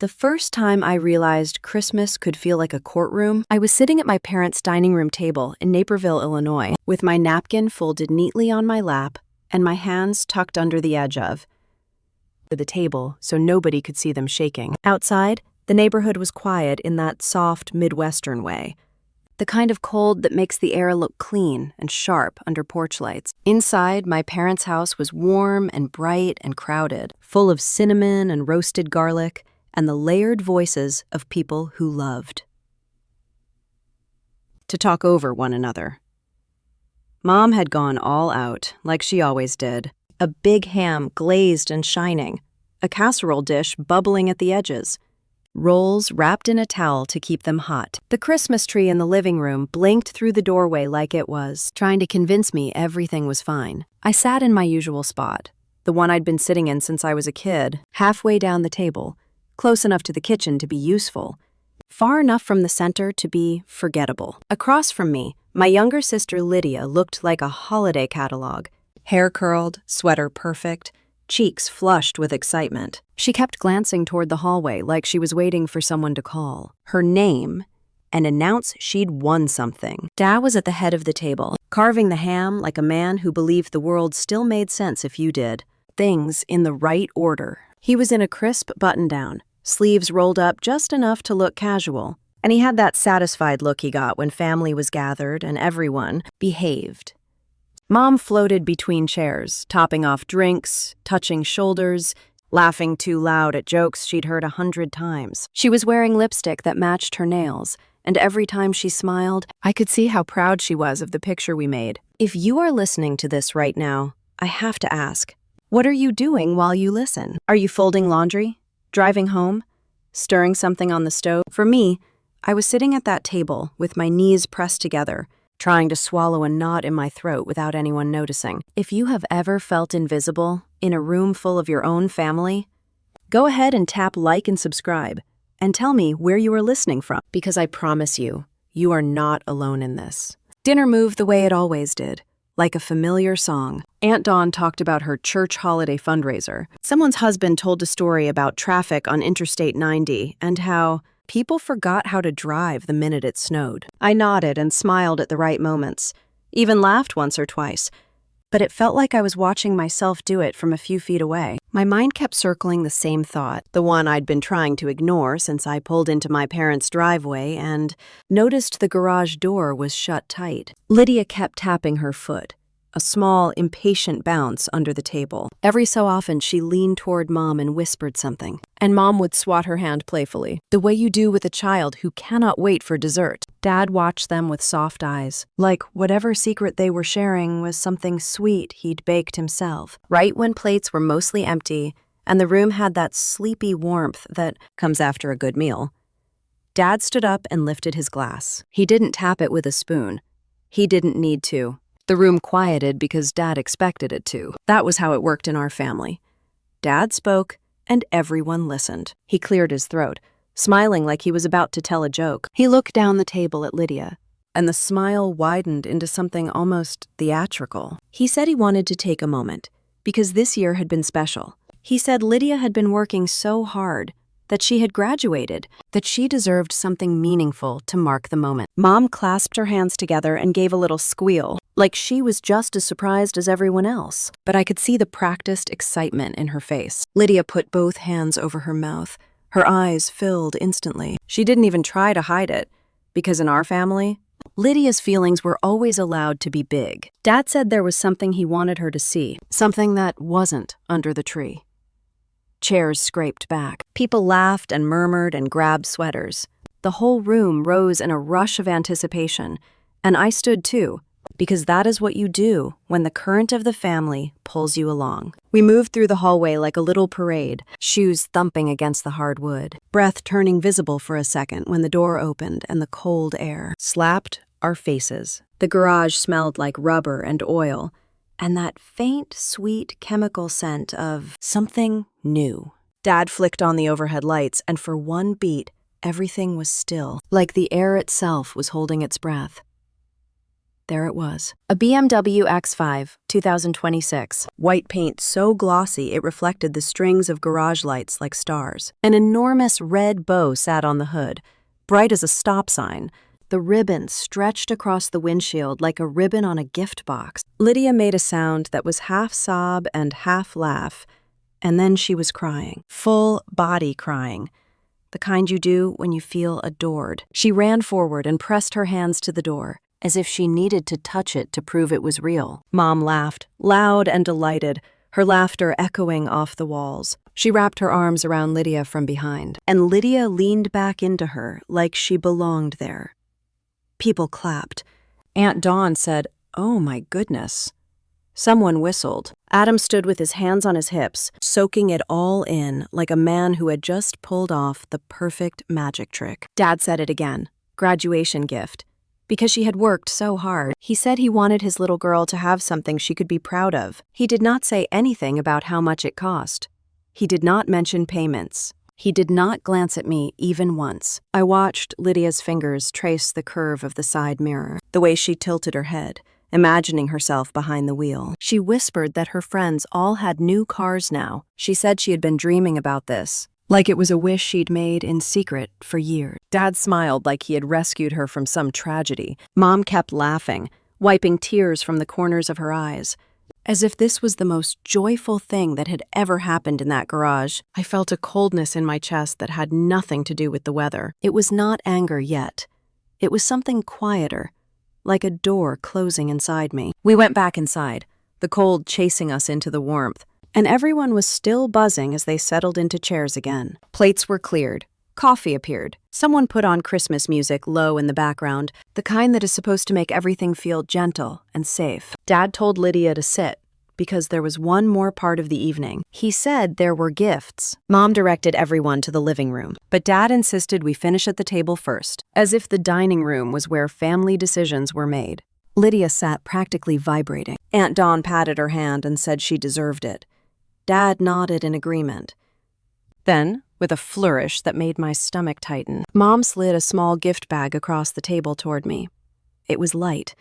The first time I realized Christmas could feel like a courtroom, I was sitting at my parents' dining room table in Naperville, Illinois, with my napkin folded neatly on my lap and my hands tucked under the edge of the table so nobody could see them shaking. Outside, the neighborhood was quiet in that soft Midwestern way, the kind of cold that makes the air look clean and sharp under porch lights. Inside, my parents' house was warm and bright and crowded, full of cinnamon and roasted garlic and the layered voices of people who loved to talk over one another. Mom had gone all out, like she always did. A big ham glazed and shining, a casserole dish bubbling at the edges, rolls wrapped in a towel to keep them hot. The Christmas tree in the living room blinked through the doorway like it was trying to convince me everything was fine. I sat in my usual spot, the one I'd been sitting in since I was a kid, halfway down the table, close enough to the kitchen to be useful, far enough from the center to be forgettable. Across from me, my younger sister Lydia looked like a holiday catalog, hair curled, sweater perfect, cheeks flushed with excitement. She kept glancing toward the hallway like she was waiting for someone to call her name and announce she'd won something. Dad was at the head of the table, carving the ham like a man who believed the world still made sense if you did. Things in the right order. He was in a crisp button-down, sleeves rolled up just enough to look casual, and he had that satisfied look he got when family was gathered and everyone behaved. Mom floated between chairs, topping off drinks, touching shoulders, laughing too loud at jokes she'd heard 100 times. She was wearing lipstick that matched her nails, and every time she smiled, I could see how proud she was of the picture we made. If you are listening to this right now, I have to ask, what are you doing while you listen? Are you folding laundry? Driving home? Stirring something on the stove? For me, I was sitting at that table with my knees pressed together, trying to swallow a knot in my throat without anyone noticing. If you have ever felt invisible in a room full of your own family, go ahead and tap like and subscribe and tell me where you are listening from, because I promise you, you are not alone in this. Dinner moved the way it always did, like a familiar song. Aunt Dawn talked about her church holiday fundraiser. Someone's husband told a story about traffic on Interstate 90 and how people forgot how to drive the minute it snowed. I nodded and smiled at the right moments, even laughed once or twice, but it felt like I was watching myself do it from a few feet away. My mind kept circling the same thought, the one I'd been trying to ignore since I pulled into my parents' driveway and noticed the garage door was shut tight. Lydia kept tapping her foot, a small, impatient bounce under the table. Every so often, she leaned toward Mom and whispered something, and Mom would swat her hand playfully, the way you do with a child who cannot wait for dessert. Dad watched them with soft eyes, like whatever secret they were sharing was something sweet he'd baked himself. Right when plates were mostly empty, and the room had that sleepy warmth that comes after a good meal, Dad stood up and lifted his glass. He didn't tap it with a spoon. He didn't need to. The room quieted because Dad expected it to. That was how it worked in our family. Dad spoke, and everyone listened. He cleared his throat, smiling like he was about to tell a joke. He looked down the table at Lydia, and the smile widened into something almost theatrical. He said he wanted to take a moment, because this year had been special. He said Lydia had been working so hard, that she had graduated, that she deserved something meaningful to mark the moment. Mom clasped her hands together and gave a little squeal, like she was just as surprised as everyone else. But I could see the practiced excitement in her face. Lydia put both hands over her mouth. Her eyes filled instantly. She didn't even try to hide it, because in our family, Lydia's feelings were always allowed to be big. Dad said there was something he wanted her to see, something that wasn't under the tree. Chairs scraped back. People laughed and murmured and grabbed sweaters. The whole room rose in a rush of anticipation, and I stood too, because that is what you do when the current of the family pulls you along. We moved through the hallway like a little parade, shoes thumping against the hard wood, breath turning visible for a second when the door opened and the cold air slapped our faces. The garage smelled like rubber and oil, and that faint, sweet chemical scent of something new. Dad flicked on the overhead lights, and for one beat, everything was still, like the air itself was holding its breath. There it was. A BMW X5, 2026. White paint so glossy it reflected the strings of garage lights like stars. An enormous red bow sat on the hood, bright as a stop sign. The ribbon stretched across the windshield like a ribbon on a gift box. Lydia made a sound that was half sob and half laugh, and then she was crying. Full body crying. The kind you do when you feel adored. She ran forward and pressed her hands to the door, as if she needed to touch it to prove it was real. Mom laughed, loud and delighted, her laughter echoing off the walls. She wrapped her arms around Lydia from behind, and Lydia leaned back into her like she belonged there. People clapped. Aunt Dawn said, "Oh my goodness." Someone whistled. Adam stood with his hands on his hips, soaking it all in like a man who had just pulled off the perfect magic trick. Dad said it again. Graduation gift. Because she had worked so hard. He said he wanted his little girl to have something she could be proud of. He did not say anything about how much it cost. He did not mention payments. He did not glance at me even once. I watched Lydia's fingers trace the curve of the side mirror, the way she tilted her head, imagining herself behind the wheel. She whispered that her friends all had new cars now. She said she had been dreaming about this, like it was a wish she'd made in secret for years. Dad smiled like he had rescued her from some tragedy. Mom kept laughing, wiping tears from the corners of her eyes, as if this was the most joyful thing that had ever happened in that garage. I felt a coldness in my chest that had nothing to do with the weather. It was not anger yet. It was something quieter, like a door closing inside me. We went back inside, the cold chasing us into the warmth, and everyone was still buzzing as they settled into chairs again. Plates were cleared. Coffee appeared. Someone put on Christmas music low in the background, the kind that is supposed to make everything feel gentle and safe. Dad told Lydia to sit, because there was one more part of the evening. He said there were gifts. Mom directed everyone to the living room, but Dad insisted we finish at the table first, as if the dining room was where family decisions were made. Lydia sat practically vibrating. Aunt Dawn patted her hand and said she deserved it. Dad nodded in agreement. Then, with a flourish that made my stomach tighten, Mom slid a small gift bag across the table toward me. It was light.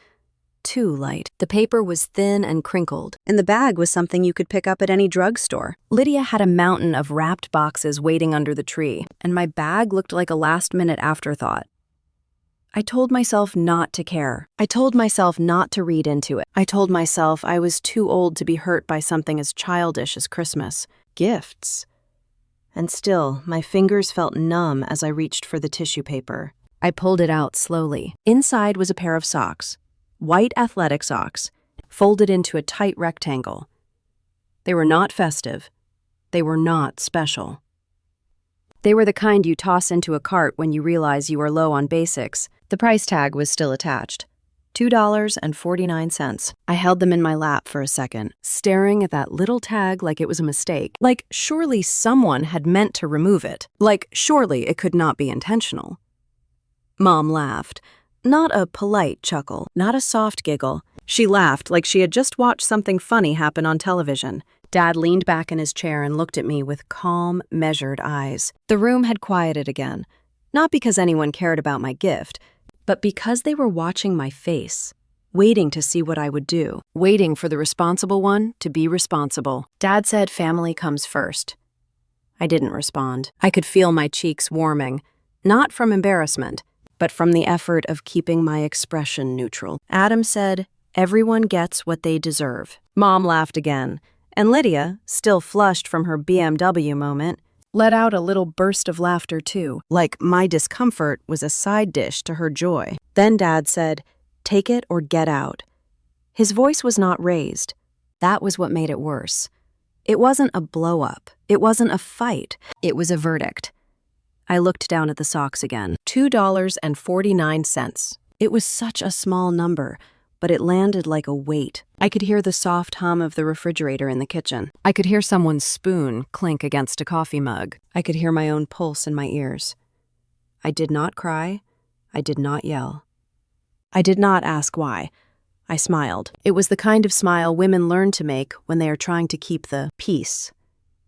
Too light. The paper was thin and crinkled, and the bag was something you could pick up at any drugstore. Lydia had a mountain of wrapped boxes waiting under the tree, and my bag looked like a last-minute afterthought. I told myself not to care. I told myself not to read into it. I told myself I was too old to be hurt by something as childish as Christmas. Gifts. And still, my fingers felt numb as I reached for the tissue paper. I pulled it out slowly. Inside was a pair of socks. White athletic socks, folded into a tight rectangle. They were not festive. They were not special. They were the kind you toss into a cart when you realize you are low on basics. The price tag was still attached. $2.49. I held them in my lap for a second, staring at that little tag like it was a mistake. Like, surely someone had meant to remove it. Like, surely it could not be intentional. Mom laughed. Not a polite chuckle, not a soft giggle. She laughed like she had just watched something funny happen on television. Dad leaned back in his chair and looked at me with calm, measured eyes. The room had quieted again, not because anyone cared about my gift, but because they were watching my face, waiting to see what I would do, waiting for the responsible one to be responsible. Dad said family comes first. I didn't respond. I could feel my cheeks warming, not from embarrassment, but from the effort of keeping my expression neutral. Adam said, everyone gets what they deserve. Mom laughed again, and Lydia, still flushed from her BMW moment, let out a little burst of laughter too, like my discomfort was a side dish to her joy. Then Dad said, take it or get out. His voice was not raised. That was what made it worse. It wasn't a blow-up. It wasn't a fight. It was a verdict. I looked down at the socks again. $2.49. It was such a small number, but it landed like a weight. I could hear the soft hum of the refrigerator in the kitchen. I could hear someone's spoon clink against a coffee mug. I could hear my own pulse in my ears. I did not cry. I did not yell. I did not ask why. I smiled. It was the kind of smile women learn to make when they are trying to keep the peace.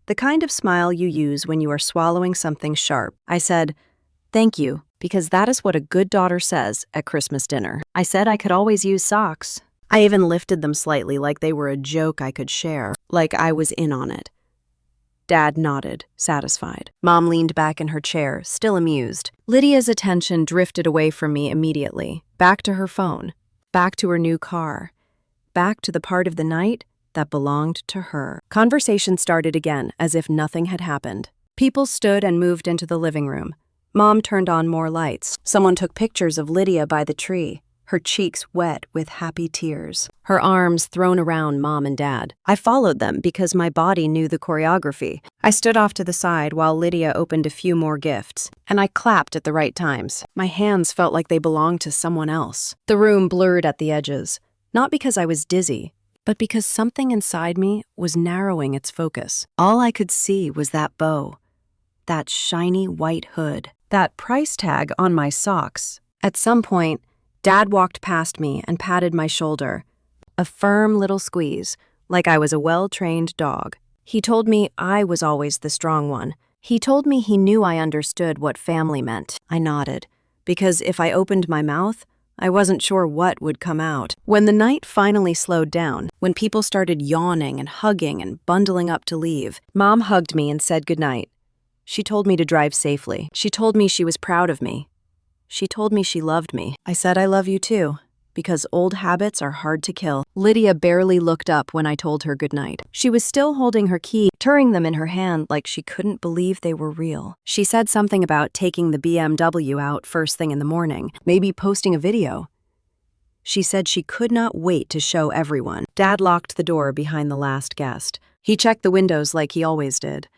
The kind of smile you use when you are swallowing something sharp. I said, thank you, because that is what a good daughter says at Christmas dinner. I said I could always use socks. I even lifted them slightly like they were a joke I could share, like I was in on it. Dad nodded, satisfied. Mom leaned back in her chair, still amused. Lydia's attention drifted away from me immediately, back to her phone, back to her new car, back to the part of the night that belonged to her. Conversation started again, as if nothing had happened. People stood and moved into the living room. Mom turned on more lights. Someone took pictures of Lydia by the tree, her cheeks wet with happy tears, her arms thrown around Mom and Dad. I followed them because my body knew the choreography. I stood off to the side while Lydia opened a few more gifts, and I clapped at the right times. My hands felt like they belonged to someone else. The room blurred at the edges, not because I was dizzy, but because something inside me was narrowing its focus. All I could see was that bow, that shiny white hood, that price tag on my socks. At some point, Dad walked past me and patted my shoulder. A firm little squeeze, like I was a well-trained dog. He told me I was always the strong one. He told me he knew I understood what family meant. I nodded, because if I opened my mouth, I wasn't sure what would come out. When the night finally slowed down, when people started yawning and hugging and bundling up to leave, Mom hugged me and said goodnight. She told me to drive safely. She told me she was proud of me. She told me she loved me. I said I love you too, because old habits are hard to kill. Lydia barely looked up when I told her goodnight. She was still holding her key, turning them in her hand like she couldn't believe they were real. She said something about taking the BMW out first thing in the morning, maybe posting a video. She said she could not wait to show everyone. Dad locked the door behind the last guest. He checked the windows like he always did.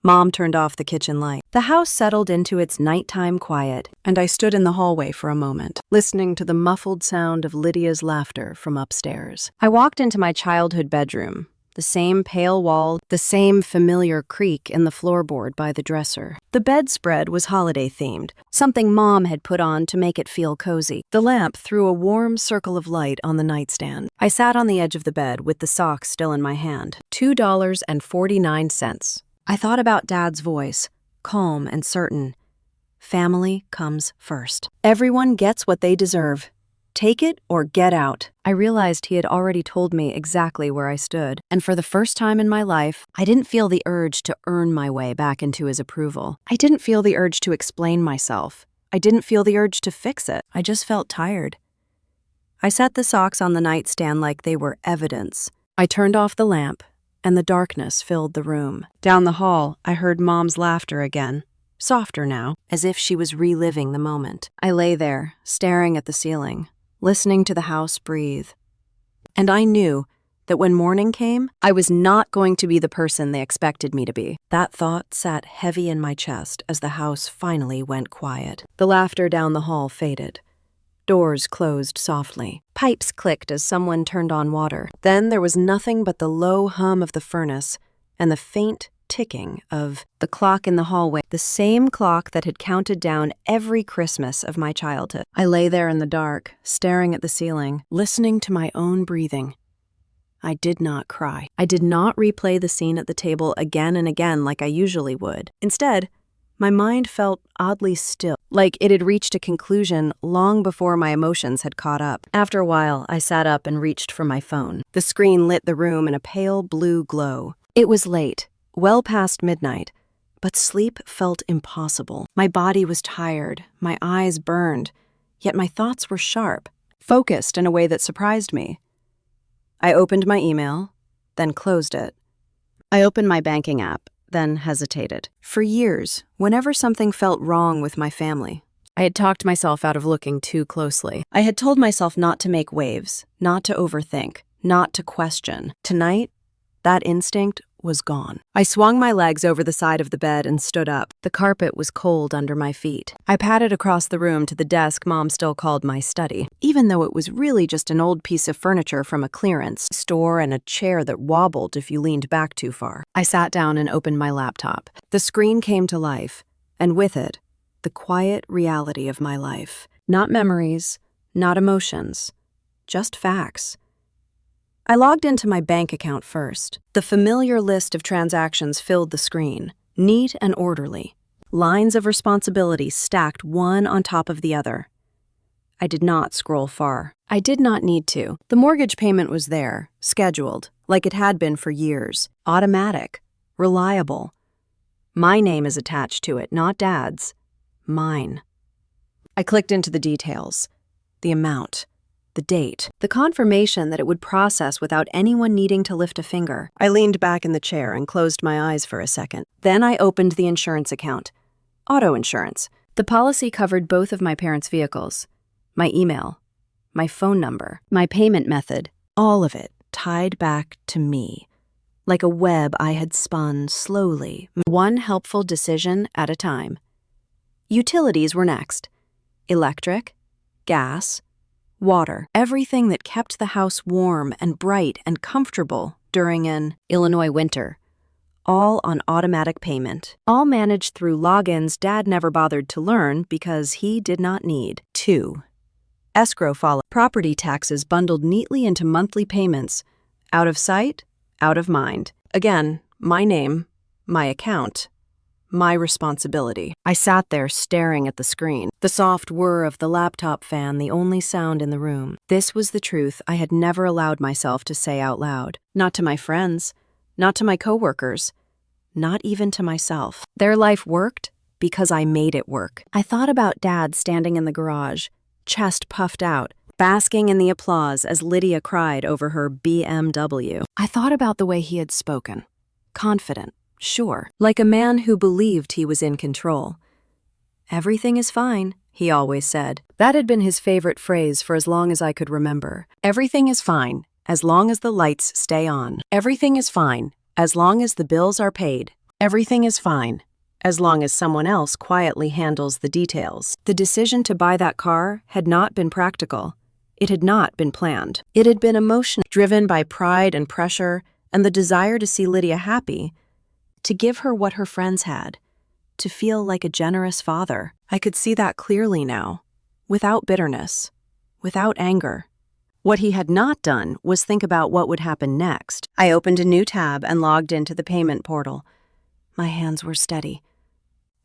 Mom turned off the kitchen light. The house settled into its nighttime quiet, and I stood in the hallway for a moment, listening to the muffled sound of Lydia's laughter from upstairs. I walked into my childhood bedroom, the same pale wall, the same familiar creak in the floorboard by the dresser. The bedspread was holiday-themed, something Mom had put on to make it feel cozy. The lamp threw a warm circle of light on the nightstand. I sat on the edge of the bed with the socks still in my hand. $2.49. I thought about Dad's voice, calm and certain. Family comes first. Everyone gets what they deserve. Take it or get out. I realized he had already told me exactly where I stood, and for the first time in my life, I didn't feel the urge to earn my way back into his approval. I didn't feel the urge to explain myself. I didn't feel the urge to fix it. I just felt tired. I set the socks on the nightstand like they were evidence. I turned off the lamp, and the darkness filled the room. Down the hall, I heard Mom's laughter again, softer now, as if she was reliving the moment. I lay there, staring at the ceiling, listening to the house breathe. And I knew that when morning came, I was not going to be the person they expected me to be. That thought sat heavy in my chest as the house finally went quiet. The laughter down the hall faded. Doors closed softly. Pipes clicked as someone turned on water. Then there was nothing but the low hum of the furnace and the faint ticking of the clock in the hallway, the same clock that had counted down every Christmas of my childhood. I lay there in the dark, staring at the ceiling, listening to my own breathing. I did not cry. I did not replay the scene at the table again and again like I usually would. Instead, my mind felt oddly still, like it had reached a conclusion long before my emotions had caught up. After a while, I sat up and reached for my phone. The screen lit the room in a pale blue glow. It was late, well past midnight, but sleep felt impossible. My body was tired, my eyes burned, yet my thoughts were sharp, focused in a way that surprised me. I opened my email, then closed it. I opened my banking app, then hesitated. For years, whenever something felt wrong with my family, I had talked myself out of looking too closely. I had told myself not to make waves, not to overthink, not to question. Tonight, that instinct was gone. I swung my legs over the side of the bed and stood up. The carpet was cold under my feet. I padded across the room to the desk Mom still called my study, even though it was really just an old piece of furniture from a clearance store and a chair that wobbled if you leaned back too far. I sat down and opened my laptop. The screen came to life, and with it, the quiet reality of my life. Not memories, not emotions, just facts. I logged into my bank account first. The familiar list of transactions filled the screen, neat and orderly. lines of responsibility stacked one on top of the other. I did not scroll far. I did not need to. The mortgage payment was there, scheduled, like it had been for years, automatic, reliable. My name is attached to it, not Dad's. Mine. I clicked into the details. The amount. The date. The confirmation that it would process without anyone needing to lift a finger. I leaned back in the chair and closed my eyes for a second. Then I opened the insurance account. Auto insurance. The policy covered both of my parents' vehicles. My email. My phone number. My payment method. All of it tied back to me. Like a web I had spun slowly, one helpful decision at a time. Utilities were next. Electric, gas, water, everything that kept the house warm and bright and comfortable during an Illinois winter. All on automatic payment. All managed through logins Dad never bothered to learn because he did not need. 2. Escrow followed. Property taxes bundled neatly into monthly payments. Out of sight, out of mind. Again, my name, my account, my responsibility. I sat there staring at the screen, the soft whir of the laptop fan the only sound in the room. This was the truth I had never allowed myself to say out loud. Not to my friends, not to my coworkers, not even to myself. Their life worked because I made it work. I thought about Dad standing in the garage, chest puffed out, basking in the applause as Lydia cried over her BMW. I thought about the way he had spoken. Confident, sure, like a man who believed he was in control. Everything is fine, he always said. That had been his favorite phrase for as long as I could remember. Everything is fine, as long as the lights stay on. Everything is fine, as long as the bills are paid. Everything is fine, as long as someone else quietly handles the details. The decision to buy that car had not been practical. It had not been planned. It had been emotional, driven by pride and pressure and the desire to see Lydia happy, to give her what her friends had, to feel like a generous father. I could see that clearly now, without bitterness, without anger. What he had not done was think about what would happen next. I opened a new tab and logged into the payment portal. My hands were steady.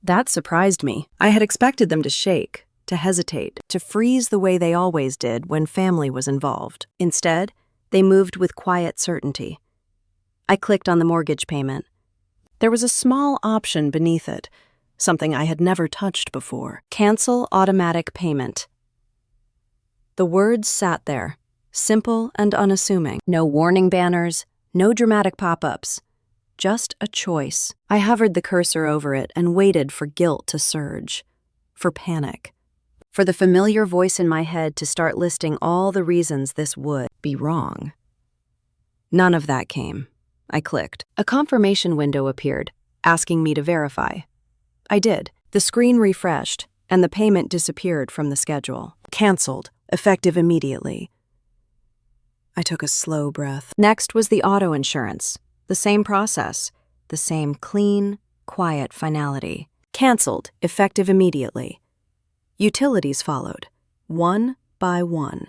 That surprised me. I had expected them to shake, to hesitate, to freeze the way they always did when family was involved. Instead, they moved with quiet certainty. I clicked on the mortgage payment. There was a small option beneath it, something I had never touched before. Cancel automatic payment. The words sat there, simple and unassuming. No warning banners, no dramatic pop-ups. Just a choice. I hovered the cursor over it and waited for guilt to surge, for panic, for the familiar voice in my head to start listing all the reasons this would be wrong. None of that came. I clicked. A confirmation window appeared, asking me to verify. I did. The screen refreshed, and the payment disappeared from the schedule. Canceled, effective immediately. I took a slow breath. Next was the auto insurance. The same process, the same clean, quiet finality. Canceled, effective immediately. Utilities followed, one by one.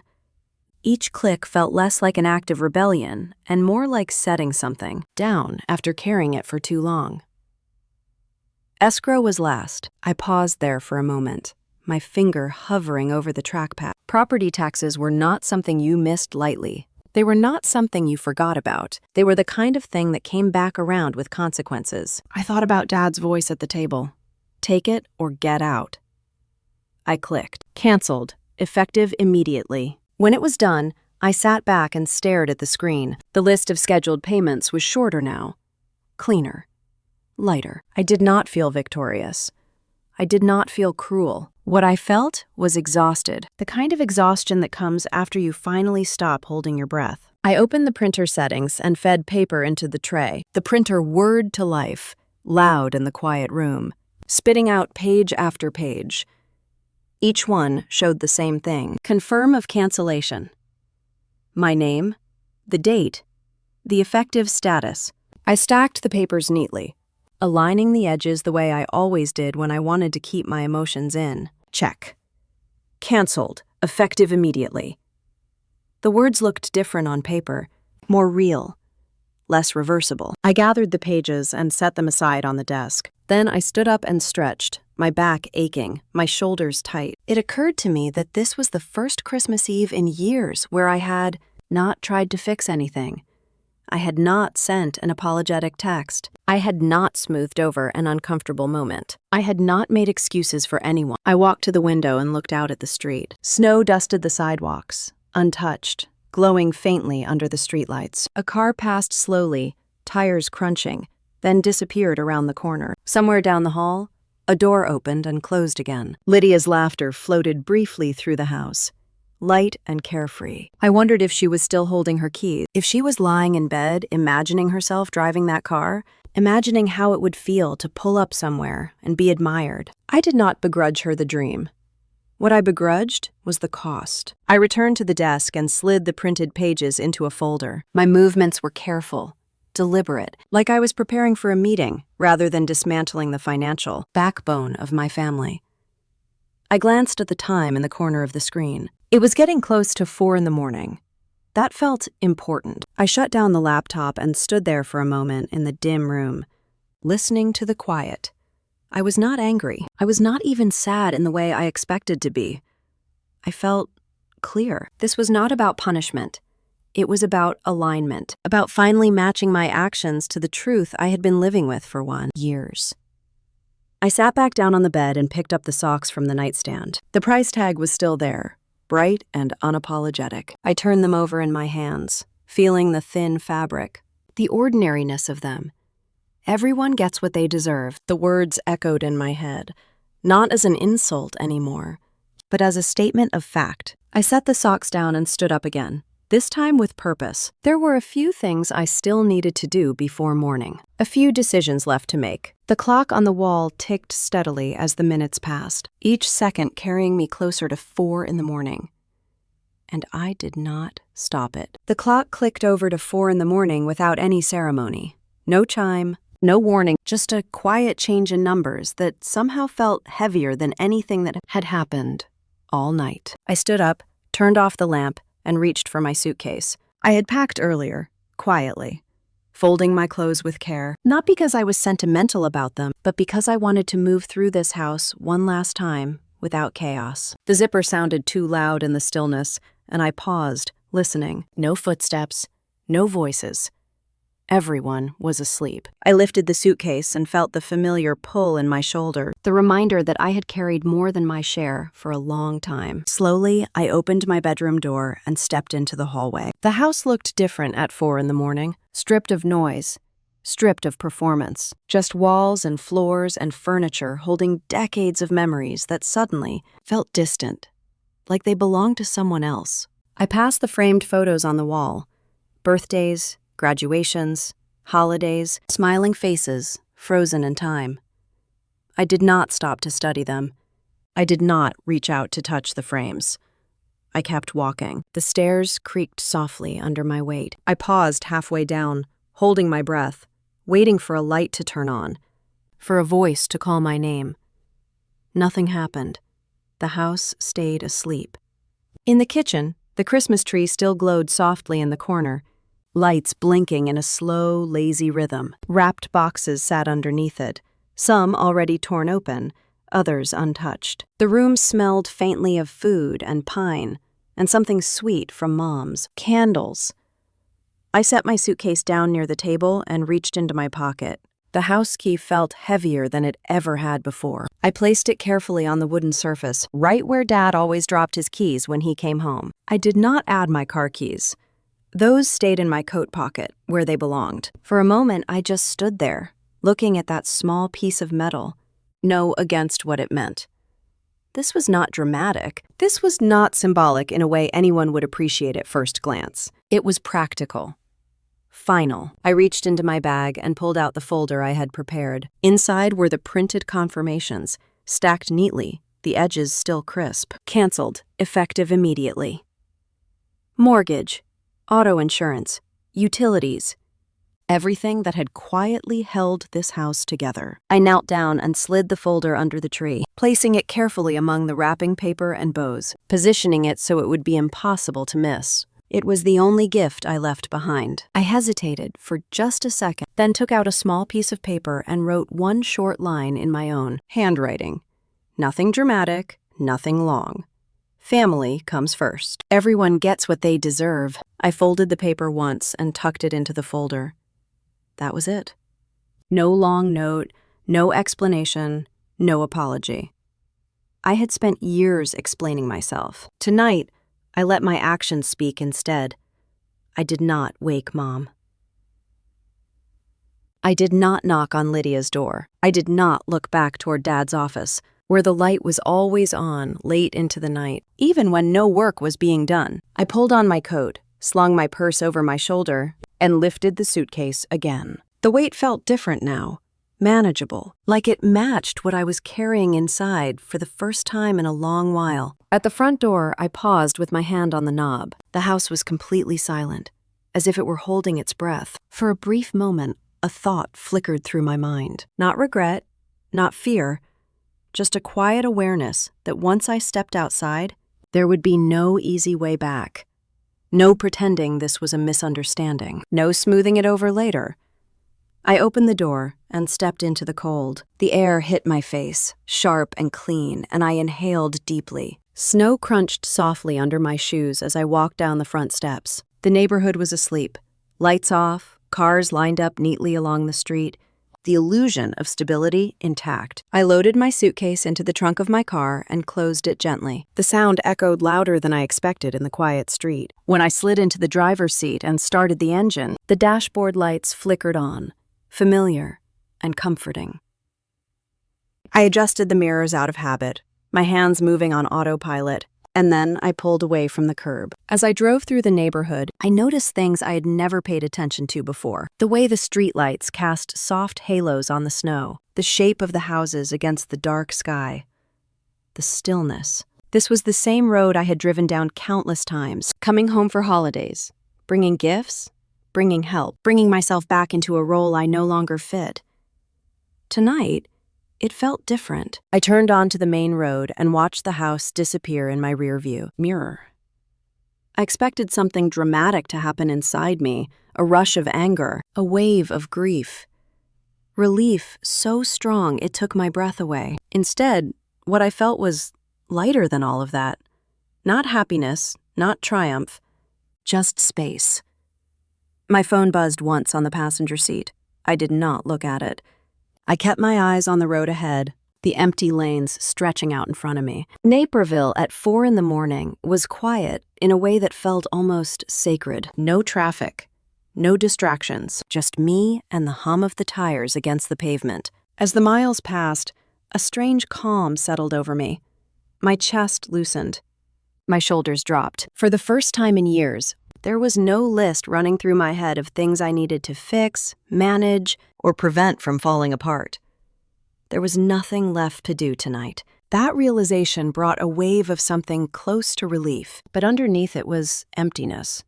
Each click felt less like an act of rebellion and more like setting something down after carrying it for too long. Escrow was last. I paused there for a moment, my finger hovering over the trackpad. Property taxes were not something you missed lightly. They were not something you forgot about. They were the kind of thing that came back around with consequences. I thought about Dad's voice at the table. Take it or get out. I clicked. Canceled. Effective immediately. When it was done, I sat back and stared at the screen. The list of scheduled payments was shorter now. Cleaner. Lighter. I did not feel victorious. I did not feel cruel. What I felt was exhausted, the kind of exhaustion that comes after you finally stop holding your breath. I opened the printer settings and fed paper into the tray. The printer whirred to life, loud in the quiet room, spitting out page after page. Each one showed the same thing. Confirm of cancellation. My name, the date, the effective status. I stacked the papers neatly, aligning the edges the way I always did when I wanted to keep my emotions in. Check. Canceled, effective immediately. The words looked different on paper, more real, less reversible. I gathered the pages and set them aside on the desk. Then I stood up and stretched, my back aching, my shoulders tight. It occurred to me that this was the first Christmas Eve in years where I had not tried to fix anything. I had not sent an apologetic text. I had not smoothed over an uncomfortable moment. I had not made excuses for anyone. I walked to the window and looked out at the street. Snow dusted the sidewalks, untouched, glowing faintly under the streetlights. A car passed slowly, tires crunching, then disappeared around the corner. Somewhere down the hall, a door opened and closed again. Lydia's laughter floated briefly through the house, light and carefree. I wondered if she was still holding her keys, if she was lying in bed, imagining herself driving that car, imagining how it would feel to pull up somewhere and be admired. I did not begrudge her the dream. What I begrudged was the cost. I returned to the desk and slid the printed pages into a folder. My movements were careful, deliberate, like I was preparing for a meeting rather than dismantling the financial backbone of my family. I glanced at the time in the corner of the screen. It was getting close to 4 a.m. That felt important. I shut down the laptop and stood there for a moment in the dim room, listening to the quiet. I was not angry. I was not even sad in the way I expected to be. I felt clear. This was not about punishment. It was about alignment, about finally matching my actions to the truth I had been living with for years. I sat back down on the bed and picked up the socks from the nightstand. The price tag was still there, bright and unapologetic. I turned them over in my hands, feeling the thin fabric, the ordinariness of them. Everyone gets what they deserve, the words echoed in my head, not as an insult anymore, but as a statement of fact. I set the socks down and stood up again, this time with purpose. There were a few things I still needed to do before morning, a few decisions left to make. The clock on the wall ticked steadily as the minutes passed, each second carrying me closer to 4 a.m. And I did not stop it. The clock clicked over to 4 a.m. without any ceremony. No chime, no warning, just a quiet change in numbers that somehow felt heavier than anything that had happened all night. I stood up, turned off the lamp, and reached for my suitcase. I had packed earlier, quietly, folding my clothes with care, not because I was sentimental about them, but because I wanted to move through this house one last time without chaos. The zipper sounded too loud in the stillness, and I paused, listening. No footsteps, no voices. Everyone was asleep. I lifted the suitcase and felt the familiar pull in my shoulder, the reminder that I had carried more than my share for a long time. Slowly, I opened my bedroom door and stepped into the hallway. The house looked different at 4 a.m, stripped of noise, stripped of performance. Just walls and floors and furniture holding decades of memories that suddenly felt distant, like they belonged to someone else. I passed the framed photos on the wall. Birthdays, graduations, holidays, smiling faces, frozen in time. I did not stop to study them. I did not reach out to touch the frames. I kept walking. The stairs creaked softly under my weight. I paused halfway down, holding my breath, waiting for a light to turn on, for a voice to call my name. Nothing happened. The house stayed asleep. In the kitchen, the Christmas tree still glowed softly in the corner, lights blinking in a slow, lazy rhythm. Wrapped boxes sat underneath it, some already torn open, others untouched. The room smelled faintly of food and pine, and something sweet from Mom's. Candles. I set my suitcase down near the table and reached into my pocket. The house key felt heavier than it ever had before. I placed it carefully on the wooden surface, right where Dad always dropped his keys when he came home. I did not add my car keys. Those stayed in my coat pocket, where they belonged. For a moment, I just stood there, looking at that small piece of metal, no against what it meant. This was not dramatic. This was not symbolic in a way anyone would appreciate at first glance. It was practical. Final. I reached into my bag and pulled out the folder I had prepared. Inside were the printed confirmations, stacked neatly, the edges still crisp. Canceled, effective immediately. Mortgage, auto insurance, utilities, everything that had quietly held this house together. I knelt down and slid the folder under the tree, placing it carefully among the wrapping paper and bows, positioning it so it would be impossible to miss. It was the only gift I left behind. I hesitated for just a second, then took out a small piece of paper and wrote one short line in my own handwriting. Nothing dramatic, nothing long. Family comes first. Everyone gets what they deserve. I folded the paper once and tucked it into the folder. That was it. No long note, no explanation, no apology. I had spent years explaining myself. Tonight, I let my actions speak instead. I did not wake Mom. I did not knock on Lydia's door. I did not look back toward Dad's office, where the light was always on late into the night, even when no work was being done. I pulled on my coat, slung my purse over my shoulder, and lifted the suitcase again. The weight felt different now, manageable, like it matched what I was carrying inside for the first time in a long while. At the front door, I paused with my hand on the knob. The house was completely silent, as if it were holding its breath. For a brief moment, a thought flickered through my mind. Not regret, not fear, just a quiet awareness that once I stepped outside, there would be no easy way back. No pretending this was a misunderstanding. No smoothing it over later. I opened the door and stepped into the cold. The air hit my face, sharp and clean, and I inhaled deeply. Snow crunched softly under my shoes as I walked down the front steps. The neighborhood was asleep. Lights off, cars lined up neatly along the street, the illusion of stability intact. I loaded my suitcase into the trunk of my car and closed it gently. The sound echoed louder than I expected in the quiet street. When I slid into the driver's seat and started the engine, the dashboard lights flickered on, familiar and comforting. I adjusted the mirrors out of habit, my hands moving on autopilot, and then I pulled away from the curb. As I drove through the neighborhood, I noticed things I had never paid attention to before. The way the streetlights cast soft halos on the snow, the shape of the houses against the dark sky, the stillness. This was the same road I had driven down countless times, coming home for holidays, bringing gifts, bringing help, bringing myself back into a role I no longer fit. Tonight, it felt different. I turned onto the main road and watched the house disappear in my rearview mirror. I expected something dramatic to happen inside me, a rush of anger, a wave of grief. Relief so strong it took my breath away. Instead, what I felt was lighter than all of that. Not happiness, not triumph, just space. My phone buzzed once on the passenger seat. I did not look at it. I kept my eyes on the road ahead, the empty lanes stretching out in front of me. Naperville at 4 a.m. was quiet in a way that felt almost sacred. No traffic, no distractions, just me and the hum of the tires against the pavement. As the miles passed, a strange calm settled over me. My chest loosened. My shoulders dropped. For the first time in years, there was no list running through my head of things I needed to fix, manage, or prevent from falling apart. There was nothing left to do tonight. That realization brought a wave of something close to relief, but underneath it was emptiness.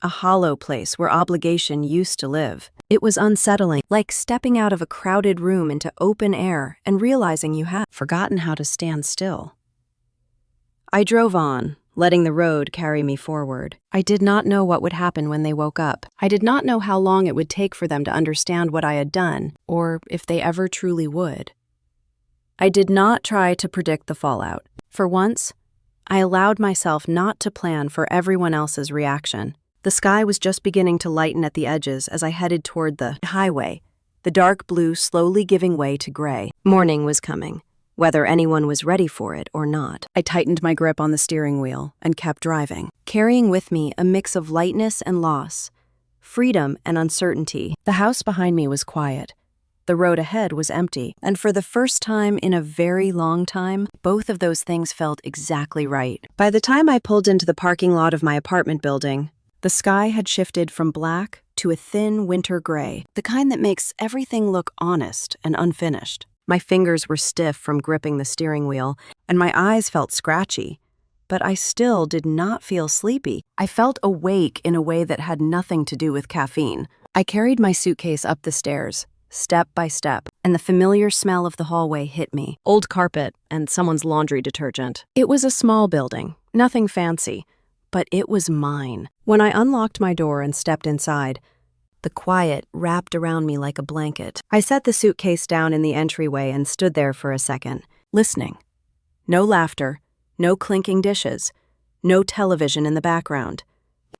A hollow place where obligation used to live. It was unsettling, like stepping out of a crowded room into open air and realizing you had forgotten how to stand still. I drove on, letting the road carry me forward. I did not know what would happen when they woke up. I did not know how long it would take for them to understand what I had done, or if they ever truly would. I did not try to predict the fallout. For once, I allowed myself not to plan for everyone else's reaction. The sky was just beginning to lighten at the edges as I headed toward the highway, the dark blue slowly giving way to gray. Morning was coming, whether anyone was ready for it or not. I tightened my grip on the steering wheel and kept driving, carrying with me a mix of lightness and loss, freedom and uncertainty. The house behind me was quiet. The road ahead was empty, and for the first time in a very long time, both of those things felt exactly right. By the time I pulled into the parking lot of my apartment building, the sky had shifted from black to a thin winter gray, the kind that makes everything look honest and unfinished. My fingers were stiff from gripping the steering wheel, and my eyes felt scratchy, but I still did not feel sleepy. I felt awake in a way that had nothing to do with caffeine. I carried my suitcase up the stairs, step by step, and the familiar smell of the hallway hit me. Old carpet and someone's laundry detergent. It was a small building, nothing fancy, but it was mine. When I unlocked my door and stepped inside, the quiet wrapped around me like a blanket. I set the suitcase down in the entryway and stood there for a second, listening. No laughter, no clinking dishes, no television in the background.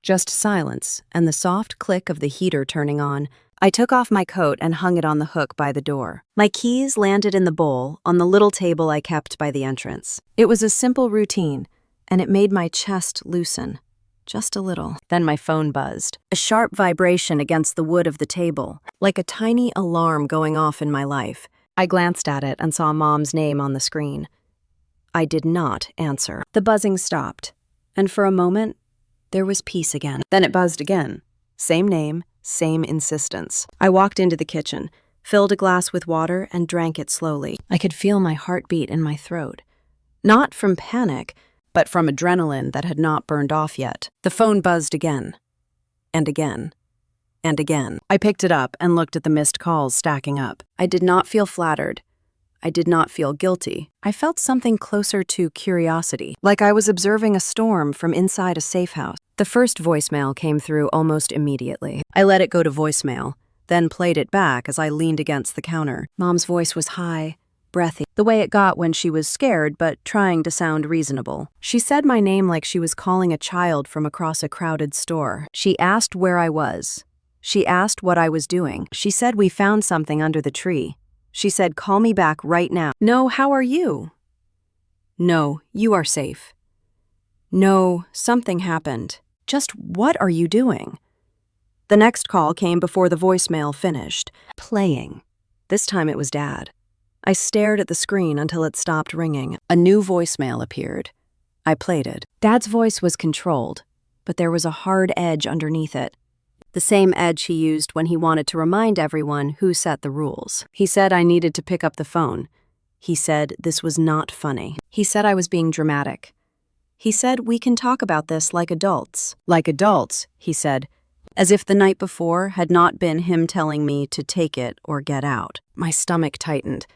Just silence and the soft click of the heater turning on. I took off my coat and hung it on the hook by the door. My keys landed in the bowl on the little table I kept by the entrance. It was a simple routine, and it made my chest loosen. Just a little. Then my phone buzzed. A sharp vibration against the wood of the table, like a tiny alarm going off in my life. I glanced at it and saw Mom's name on the screen. I did not answer. The buzzing stopped, and for a moment, there was peace again. Then it buzzed again. Same name, same insistence. I walked into the kitchen, filled a glass with water, and drank it slowly. I could feel my heartbeat in my throat. Not from panic, but from adrenaline that had not burned off yet. The phone buzzed again, and again, and again. I picked it up and looked at the missed calls stacking up. I did not feel flattered. I did not feel guilty. I felt something closer to curiosity, like I was observing a storm from inside a safe house. The first voicemail came through almost immediately. I let it go to voicemail, then played it back as I leaned against the counter. Mom's voice was high, breathy, the way it got when she was scared but trying to sound reasonable. She said my name like she was calling a child from across a crowded store. She asked where I was. She asked what I was doing. She said we found something under the tree. She said, call me back right now. No, how are you? No, you are safe. No, something happened. Just what are you doing? The next call came before the voicemail finished. Playing. This time it was Dad. I stared at the screen until it stopped ringing. A new voicemail appeared. I played it. Dad's voice was controlled, but there was a hard edge underneath it. The same edge he used when he wanted to remind everyone who set the rules. He said I needed to pick up the phone. He said this was not funny. He said I was being dramatic. He said we can talk about this like adults. Like adults, he said, as if the night before had not been him telling me to take it or get out. My stomach tightened,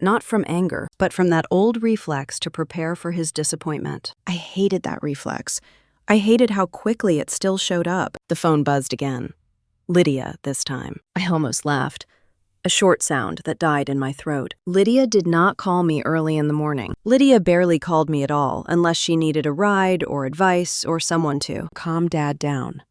not from anger, but from that old reflex to prepare for his disappointment. I hated that reflex. I hated how quickly it still showed up. The phone buzzed again. Lydia, this time. I almost laughed. A short sound that died in my throat. Lydia did not call me early in the morning. Lydia barely called me at all, unless she needed a ride or advice or someone to calm Dad down.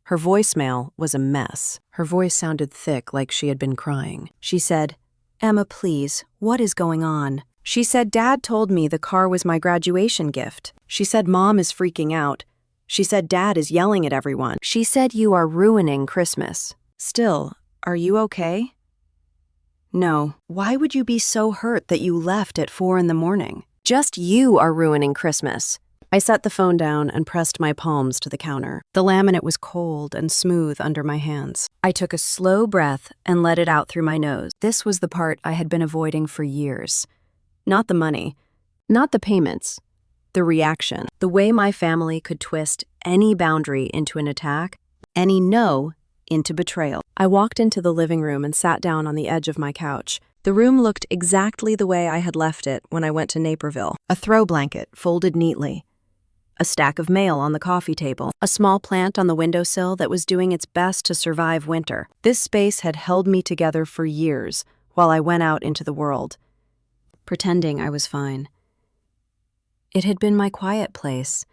Her voicemail was a mess. Her voice sounded thick, like she had been crying. She said, Emma, please, what is going on? She said Dad told me the car was my graduation gift. She said Mom is freaking out. She said Dad is yelling at everyone. She said you are ruining Christmas. Still, are you okay? No. Why would you be so hurt that you left at 4 a.m? Just you are ruining Christmas. I set the phone down and pressed my palms to the counter. The laminate was cold and smooth under my hands. I took a slow breath and let it out through my nose. This was the part I had been avoiding for years. Not the money, not the payments, the reaction, the way my family could twist any boundary into an attack, any no into betrayal. I walked into the living room and sat down on the edge of my couch. The room looked exactly the way I had left it when I went to Naperville. A throw blanket folded neatly, a stack of mail on the coffee table, a small plant on the windowsill that was doing its best to survive winter. This space had held me together for years while I went out into the world, pretending I was fine. It had been my quiet place,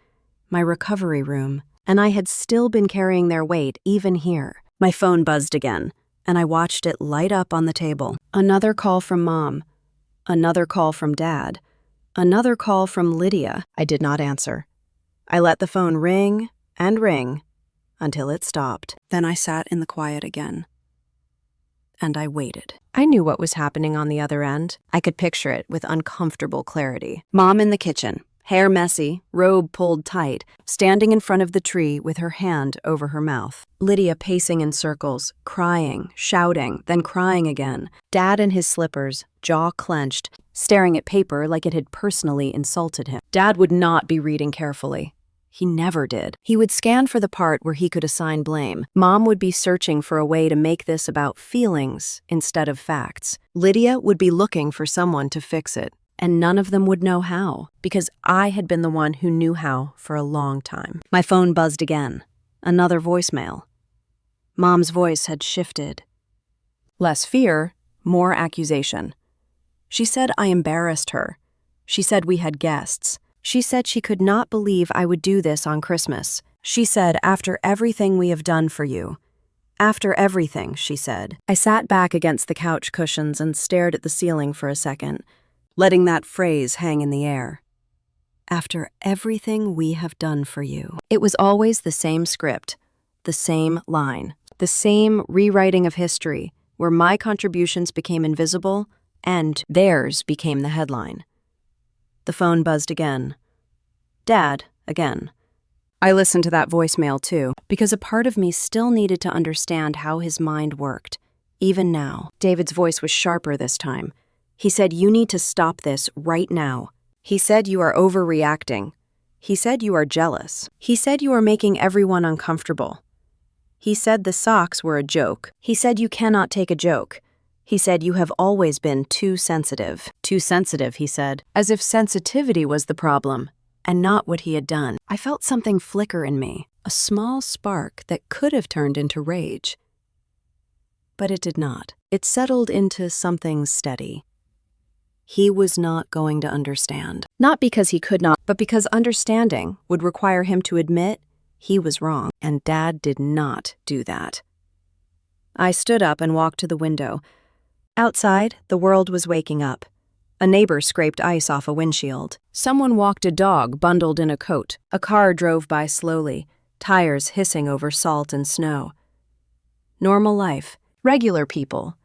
my recovery room, and I had still been carrying their weight even here. My phone buzzed again, and I watched it light up on the table. Another call from Mom, another call from Dad, another call from Lydia. I did not answer. I let the phone ring and ring until it stopped. Then I sat in the quiet again. And I waited. I knew what was happening on the other end. I could picture it with uncomfortable clarity. Mom in the kitchen, hair messy, robe pulled tight, standing in front of the tree with her hand over her mouth. Lydia pacing in circles, crying, shouting, then crying again. Dad in his slippers, jaw clenched, staring at paper like it had personally insulted him. Dad would not be reading carefully. He never did. He would scan for the part where he could assign blame. Mom would be searching for a way to make this about feelings instead of facts. Lydia would be looking for someone to fix it. and none of them would know how, because I had been the one who knew how for a long time. My phone buzzed again. Another voicemail. Mom's voice had shifted. Less fear, more accusation. She said I embarrassed her. She said we had guests. She said she could not believe I would do this on Christmas. She said, after everything we have done for you. After everything, she said. I sat back against the couch cushions and stared at the ceiling for a second, letting that phrase hang in the air. After everything we have done for you. It was always the same script, the same line, the same rewriting of history, where my contributions became invisible and theirs became the headline. The phone buzzed again. Dad, again. I listened to that voicemail too, because a part of me still needed to understand how his mind worked, even now. David's voice was sharper this time. He said, "You need to stop this right now." He said, "You are overreacting." He said, "You are jealous." He said, "You are making everyone uncomfortable." He said the socks were a joke. He said, "You cannot take a joke." He said, "You have always been too sensitive." Too sensitive, he said, as if sensitivity was the problem, and not what he had done. I felt something flicker in me, a small spark that could have turned into rage. But it did not. It settled into something steady. He was not going to understand. Not because he could not, but because understanding would require him to admit he was wrong, and Dad did not do that. I stood up and walked to the window. Outside, the world was waking up. A neighbor scraped ice off a windshield. Someone walked a dog bundled in a coat. A car drove by slowly, tires hissing over salt and snow. Normal life. Regular people.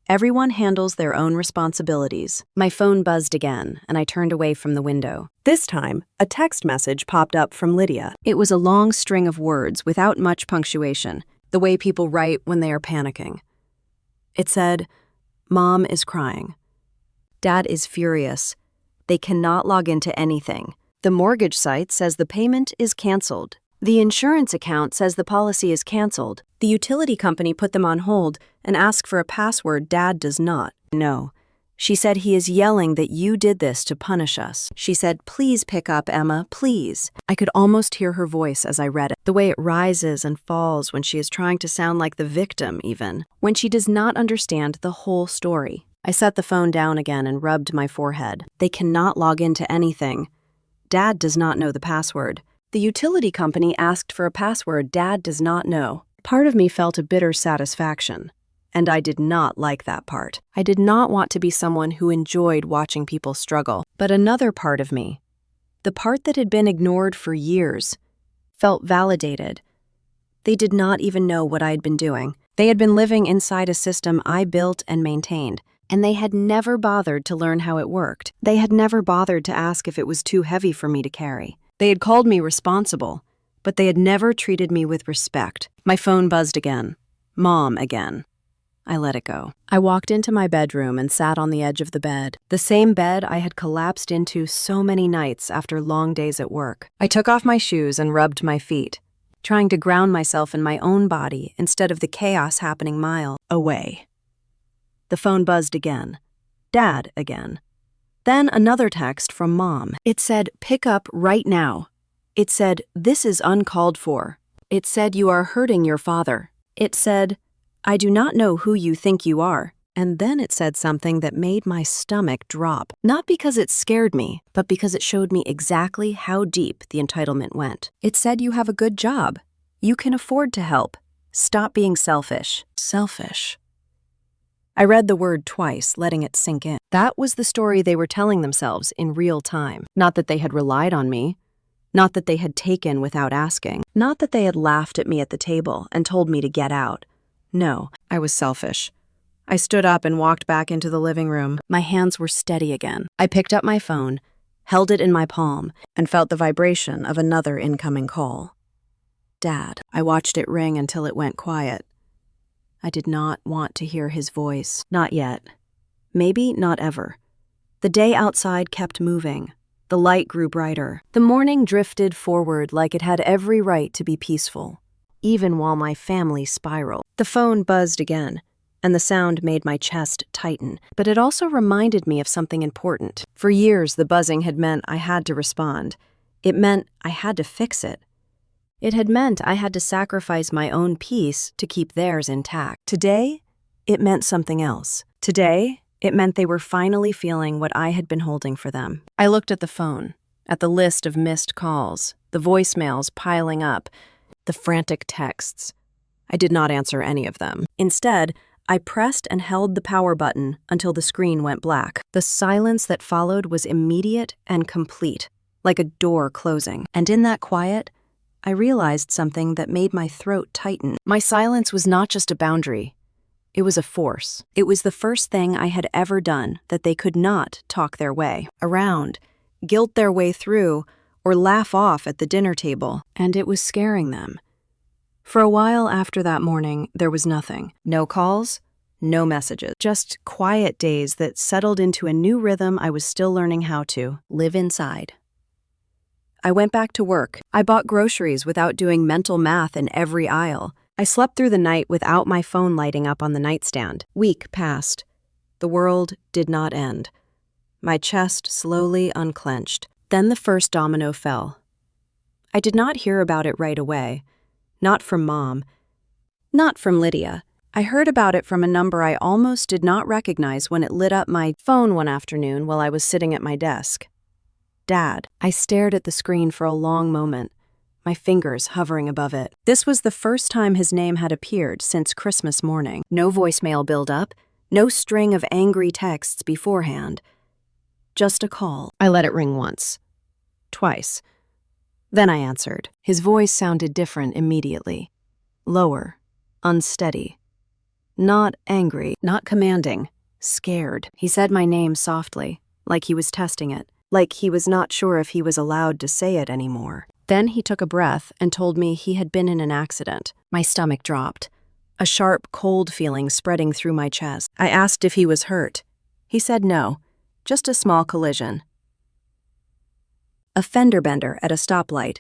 Everyone handles their own responsibilities. My phone buzzed again, and I turned away from the window. This time, a text message popped up from Lydia. It was a long string of words without much punctuation, the way people write when they are panicking. It said, "Mom is crying. Dad is furious. They cannot log into anything. The mortgage site says the payment is canceled. The insurance account says the policy is canceled. The utility company put them on hold and asked for a password Dad does not know. She said he is yelling that you did this to punish us. She said, please pick up, Emma, please." I could almost hear her voice as I read it, the way it rises and falls when she is trying to sound like the victim even, when she does not understand the whole story. I set the phone down again and rubbed my forehead. They cannot log into anything. Dad does not know the password. The utility company asked for a password Dad does not know. Part of me felt a bitter satisfaction, and I did not like that part. I did not want to be someone who enjoyed watching people struggle. But another part of me, the part that had been ignored for years, felt validated. They did not even know what I had been doing. They had been living inside a system I built and maintained, and they had never bothered to learn how it worked. They had never bothered to ask if it was too heavy for me to carry. They had called me responsible, but they had never treated me with respect. My phone buzzed again. Mom again. I let it go. I walked into my bedroom and sat on the edge of the bed, the same bed I had collapsed into so many nights after long days at work. I took off my shoes and rubbed my feet, trying to ground myself in my own body instead of the chaos happening miles away. The phone buzzed again. Dad again. Then another text from Mom. It said, pick up right now. It said, this is uncalled for. It said, you are hurting your father. It said, I do not know who you think you are. And then it said something that made my stomach drop. Not because it scared me, but because it showed me exactly how deep the entitlement went. It said, you have a good job. You can afford to help. Stop being selfish. Selfish. I read the word twice, letting it sink in. That was the story they were telling themselves in real time. Not that they had relied on me. Not that they had taken without asking. Not that they had laughed at me at the table and told me to get out. No, I was selfish. I stood up and walked back into the living room. My hands were steady again. I picked up my phone, held it in my palm, and felt the vibration of another incoming call. Dad. I watched it ring until it went quiet. I did not want to hear his voice. Not yet. Maybe not ever. The day outside kept moving. The light grew brighter. The morning drifted forward like it had every right to be peaceful, even while my family spiraled. The phone buzzed again, and the sound made my chest tighten. But it also reminded me of something important. For years, the buzzing had meant I had to respond. It meant I had to fix it. It had meant I had to sacrifice my own peace to keep theirs intact. Today, it meant something else. Today, it meant they were finally feeling what I had been holding for them. I looked at the phone, at the list of missed calls, the voicemails piling up, the frantic texts. I did not answer any of them. Instead, I pressed and held the power button until the screen went black. The silence that followed was immediate and complete, like a door closing. And in that quiet, I realized something that made my throat tighten. My silence was not just a boundary. It was a force. It was the first thing I had ever done that they could not talk their way around, guilt their way through, or laugh off at the dinner table, and it was scaring them. For a while after that morning, there was nothing. No calls, no messages. Just quiet days that settled into a new rhythm I was still learning how to live inside. I went back to work. I bought groceries without doing mental math in every aisle. I slept through the night without my phone lighting up on the nightstand. Week passed. The world did not end. My chest slowly unclenched. Then the first domino fell. I did not hear about it right away. Not from Mom. Not from Lydia. I heard about it from a number I almost did not recognize when it lit up my phone one afternoon while I was sitting at my desk. Dad. I stared at the screen for a long moment, my fingers hovering above it. This was the first time his name had appeared since Christmas morning. No voicemail build-up, no string of angry texts beforehand. Just a call. I let it ring once. Twice. Then I answered. His voice sounded different immediately. Lower. Unsteady. Not angry. Not commanding. Scared. He said my name softly, like he was testing it. Like he was not sure if he was allowed to say it anymore. Then he took a breath and told me he had been in an accident. My stomach dropped, a sharp, cold feeling spreading through my chest. I asked if he was hurt. He said no, just a small collision. A fender bender at a stoplight.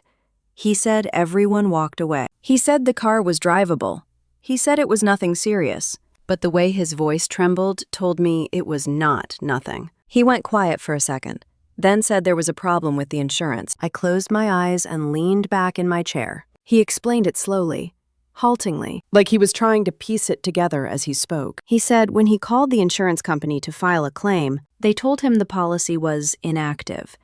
He said everyone walked away. He said the car was drivable. He said it was nothing serious, but the way his voice trembled told me it was not nothing. He went quiet for a second. Then said there was a problem with the insurance. I closed my eyes and leaned back in my chair. He explained it slowly, haltingly, like he was trying to piece it together as he spoke. He said when he called the insurance company to file a claim, they told him the policy was inactive.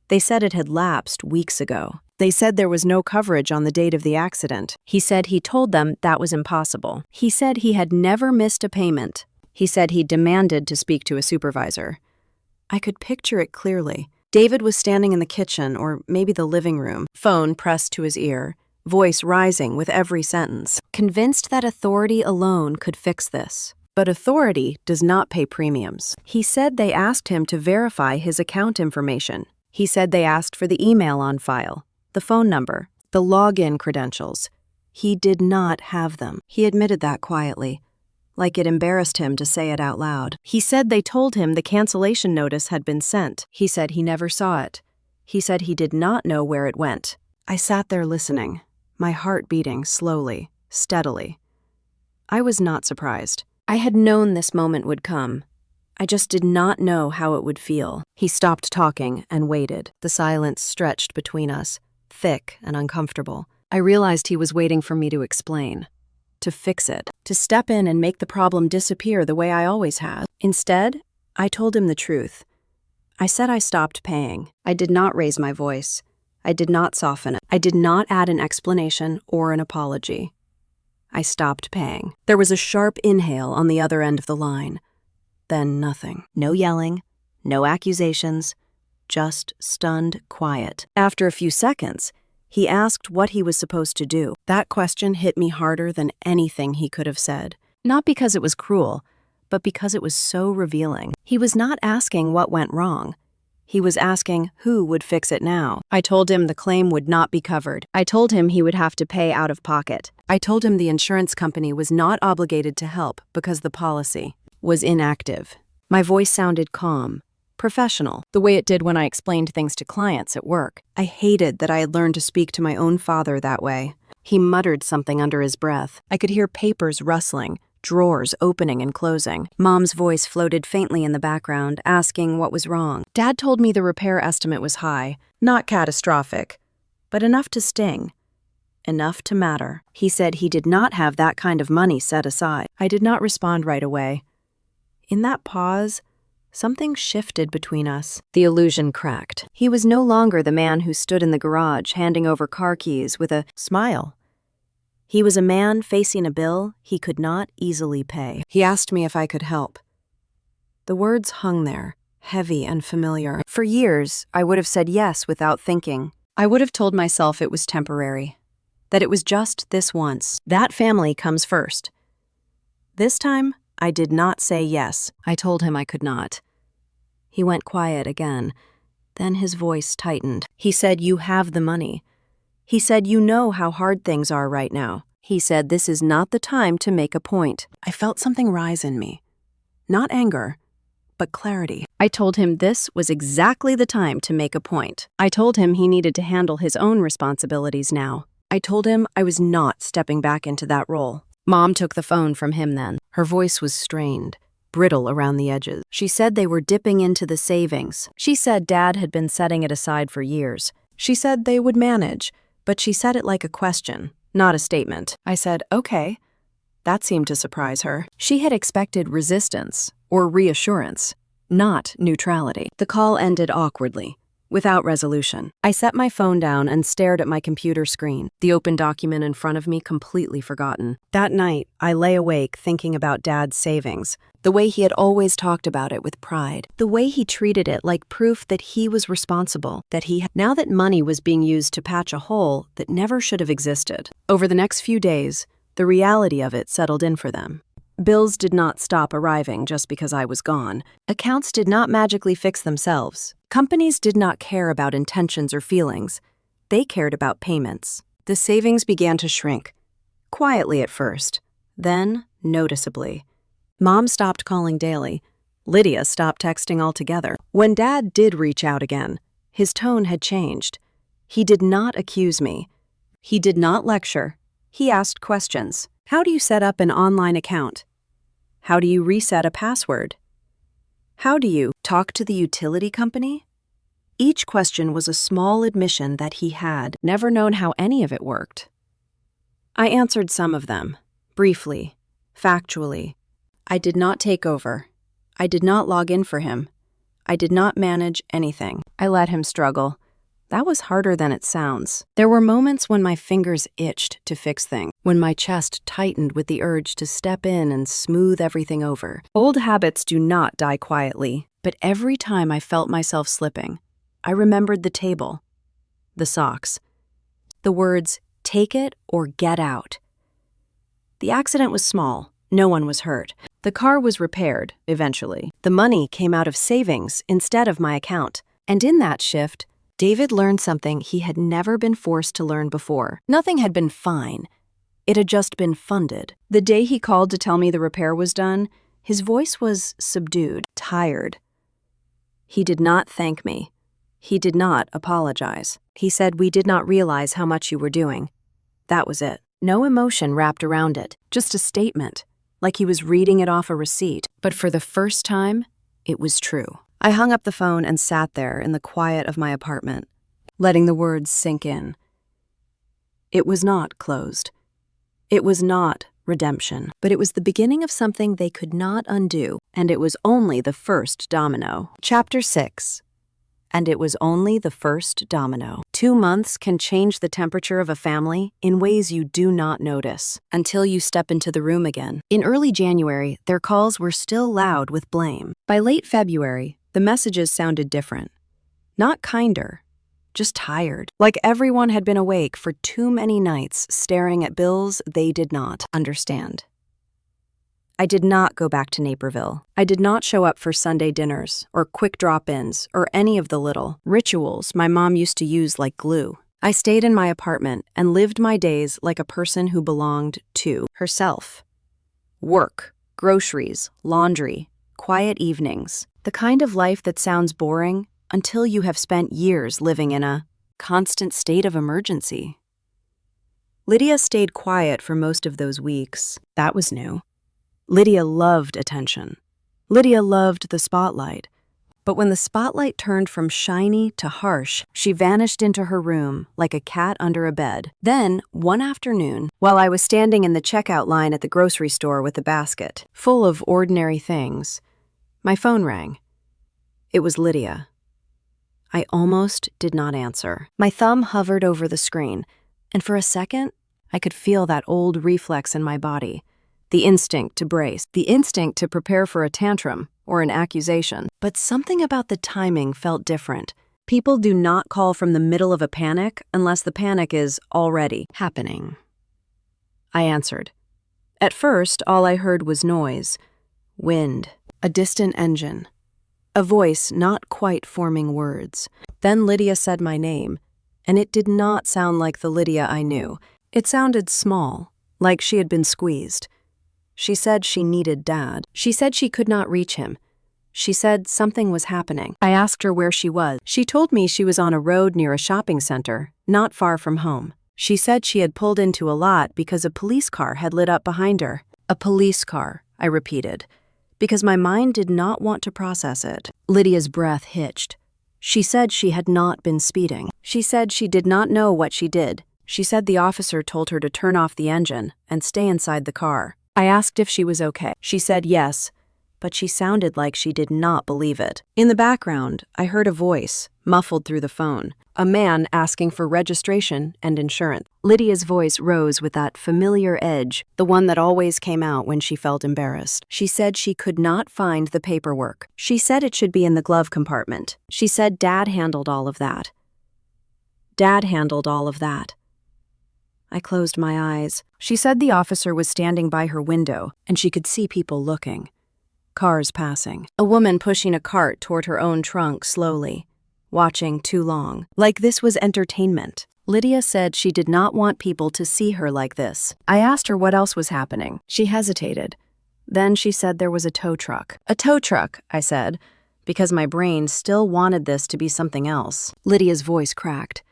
They said it had lapsed weeks ago. They said there was no coverage on the date of the accident. He said he told them that was impossible. He said he had never missed a payment. He said he demanded to speak to a supervisor. I could picture it clearly. David was standing in the kitchen or maybe the living room, phone pressed to his ear, voice rising with every sentence, convinced that authority alone could fix this. But authority does not pay premiums. He said they asked him to verify his account information. He said they asked for the email on file, the phone number, the login credentials. He did not have them. He admitted that quietly, like it embarrassed him to say it out loud. He said they told him the cancellation notice had been sent. He said he never saw it. He said he did not know where it went. I sat there listening, my heart beating slowly, steadily. I was not surprised. I had known this moment would come. I just did not know how it would feel. He stopped talking and waited. The silence stretched between us, thick and uncomfortable. I realized he was waiting for me to explain. To fix it, to step in and make the problem disappear the way I always have. Instead, I told him the truth. I said I stopped paying. I did not raise my voice. I did not soften it. I did not add an explanation or an apology. I stopped paying. There was a sharp inhale on the other end of the line. Then nothing. No yelling, no accusations, just stunned quiet. After a few seconds, he asked what he was supposed to do. That question hit me harder than anything he could have said. Not because it was cruel, but because it was so revealing. He was not asking what went wrong. He was asking who would fix it now. I told him the claim would not be covered. I told him he would have to pay out of pocket. I told him the insurance company was not obligated to help because the policy was inactive. My voice sounded calm, professional, the way it did when I explained things to clients at work. I hated that I had learned to speak to my own father that way. He muttered something under his breath. I could hear papers rustling, drawers opening and closing. Mom's voice floated faintly in the background, asking what was wrong. Dad told me the repair estimate was high, not catastrophic, but enough to sting. Enough to matter. He said he did not have that kind of money set aside. I did not respond right away. In that pause, something shifted between us. The illusion cracked. He was no longer the man who stood in the garage handing over car keys with a smile. He was a man facing a bill he could not easily pay. He asked me if I could help. The words hung there, heavy and familiar. For years, I would have said yes without thinking. I would have told myself it was temporary, that it was just this once. That family comes first. This time, I did not say yes. I told him I could not. He went quiet again. Then his voice tightened. He said, "You have the money." He said, "You know how hard things are right now." He said, "This is not the time to make a point." I felt something rise in me. Not anger, but clarity. I told him this was exactly the time to make a point. I told him he needed to handle his own responsibilities now. I told him I was not stepping back into that role. Mom took the phone from him then. Her voice was strained, brittle around the edges. She said they were dipping into the savings. She said Dad had been setting it aside for years. She said they would manage, but she said it like a question, not a statement. I said, "Okay." That seemed to surprise her. She had expected resistance or reassurance, not neutrality. The call ended awkwardly, without resolution. I set my phone down and stared at my computer screen, the open document in front of me completely forgotten. That night, I lay awake thinking about Dad's savings, the way he had always talked about it with pride, the way he treated it like proof that he was responsible, now that money was being used to patch a hole that never should have existed. Over the next few days, the reality of it settled in for them. Bills did not stop arriving just because I was gone. Accounts did not magically fix themselves. Companies did not care about intentions or feelings. They cared about payments. The savings began to shrink, quietly at first, then noticeably. Mom stopped calling daily. Lydia stopped texting altogether. When Dad did reach out again, his tone had changed. He did not accuse me. He did not lecture. He asked questions. How do you set up an online account? How do you reset a password? How do you talk to the utility company? Each question was a small admission that he had never known how any of it worked. I answered some of them, briefly, factually. I did not take over. I did not log in for him. I did not manage anything. I let him struggle. That was harder than it sounds. There were moments when my fingers itched to fix things, when my chest tightened with the urge to step in and smooth everything over. Old habits do not die quietly, but every time I felt myself slipping, I remembered the table, the socks, the words, "Take it or get out." The accident was small. No one was hurt. The car was repaired, eventually. The money came out of savings instead of my account. And in that shift, David learned something he had never been forced to learn before. Nothing had been fine. It had just been funded. The day he called to tell me the repair was done, his voice was subdued, tired. He did not thank me. He did not apologize. He said, "We did not realize how much you were doing." That was it. No emotion wrapped around it, just a statement, like he was reading it off a receipt. But for the first time, it was true. I hung up the phone and sat there in the quiet of my apartment, letting the words sink in. It was not closed. It was not redemption, but it was the beginning of something they could not undo, and it was only the first domino. Chapter 6. And it was only the first domino. 2 months can change the temperature of a family in ways you do not notice until you step into the room again. In early January, their calls were still loud with blame. By late February, the messages sounded different. Not kinder, just tired. Like everyone had been awake for too many nights staring at bills they did not understand. I did not go back to Naperville. I did not show up for Sunday dinners or quick drop-ins or any of the little rituals my mom used to use like glue. I stayed in my apartment and lived my days like a person who belonged to herself. Work, groceries, laundry, quiet evenings. The kind of life that sounds boring until you have spent years living in a constant state of emergency. Lydia stayed quiet for most of those weeks. That was new. Lydia loved attention. Lydia loved the spotlight. But when the spotlight turned from shiny to harsh, she vanished into her room like a cat under a bed. Then, one afternoon, while I was standing in the checkout line at the grocery store with a basket full of ordinary things, my phone rang. It was Lydia. I almost did not answer. My thumb hovered over the screen, and for a second, I could feel that old reflex in my body. The instinct to brace, the instinct to prepare for a tantrum or an accusation. But something about the timing felt different. People do not call from the middle of a panic unless the panic is already happening. I answered. At first, all I heard was noise, wind, a distant engine, a voice not quite forming words. Then Lydia said my name, and it did not sound like the Lydia I knew. It sounded small, like she had been squeezed. She said she needed Dad. She said she could not reach him. She said something was happening. I asked her where she was. She told me she was on a road near a shopping center, not far from home. She said she had pulled into a lot because a police car had lit up behind her. A police car, I repeated, because my mind did not want to process it. Lydia's breath hitched. She said she had not been speeding. She said she did not know what she did. She said the officer told her to turn off the engine and stay inside the car. I asked if she was okay. She said yes, but she sounded like she did not believe it. In the background, I heard a voice, muffled through the phone, a man asking for registration and insurance. Lydia's voice rose with that familiar edge, the one that always came out when she felt embarrassed. She said she could not find the paperwork. She said it should be in the glove compartment. She said Dad handled all of that. Dad handled all of that. I closed my eyes. She said the officer was standing by her window, and she could see people looking. Cars passing. A woman pushing a cart toward her own trunk slowly, watching too long. Like this was entertainment. Lydia said she did not want people to see her like this. I asked her what else was happening. She hesitated. Then she said there was a tow truck. A tow truck, I said, because my brain still wanted this to be something else. Lydia's voice cracked.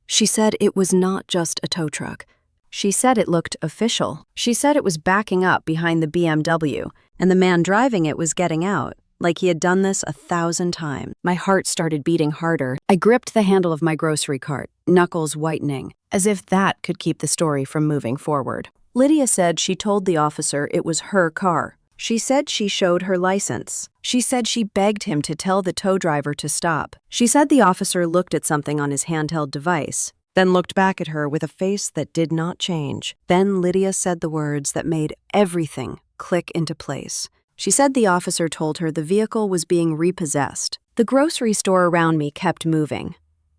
She said it was not just a tow truck. She said it looked official. She said it was backing up behind the BMW, and the man driving it was getting out, like he had done this 1,000 times. My heart started beating harder. I gripped the handle of my grocery cart, knuckles whitening, as if that could keep the story from moving forward. Lydia said she told the officer it was her car. She said she showed her license. She said she begged him to tell the tow driver to stop. She said the officer looked at something on his handheld device, then looked back at her with a face that did not change. Then Lydia said the words that made everything click into place. She said the officer told her the vehicle was being repossessed. The grocery store around me kept moving.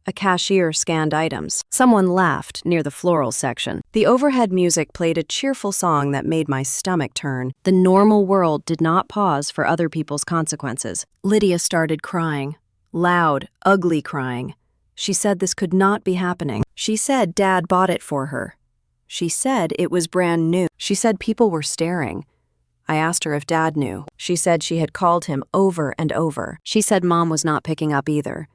A cashier scanned items. Someone laughed near the floral section. The overhead music played a cheerful song that made my stomach turn. The normal world did not pause for other people's consequences. Lydia started crying. Loud, ugly crying. She said this could not be happening. She said Dad bought it for her. She said it was brand new. She said people were staring. I asked her if Dad knew. She said she had called him over and over. She said Mom was not picking up either.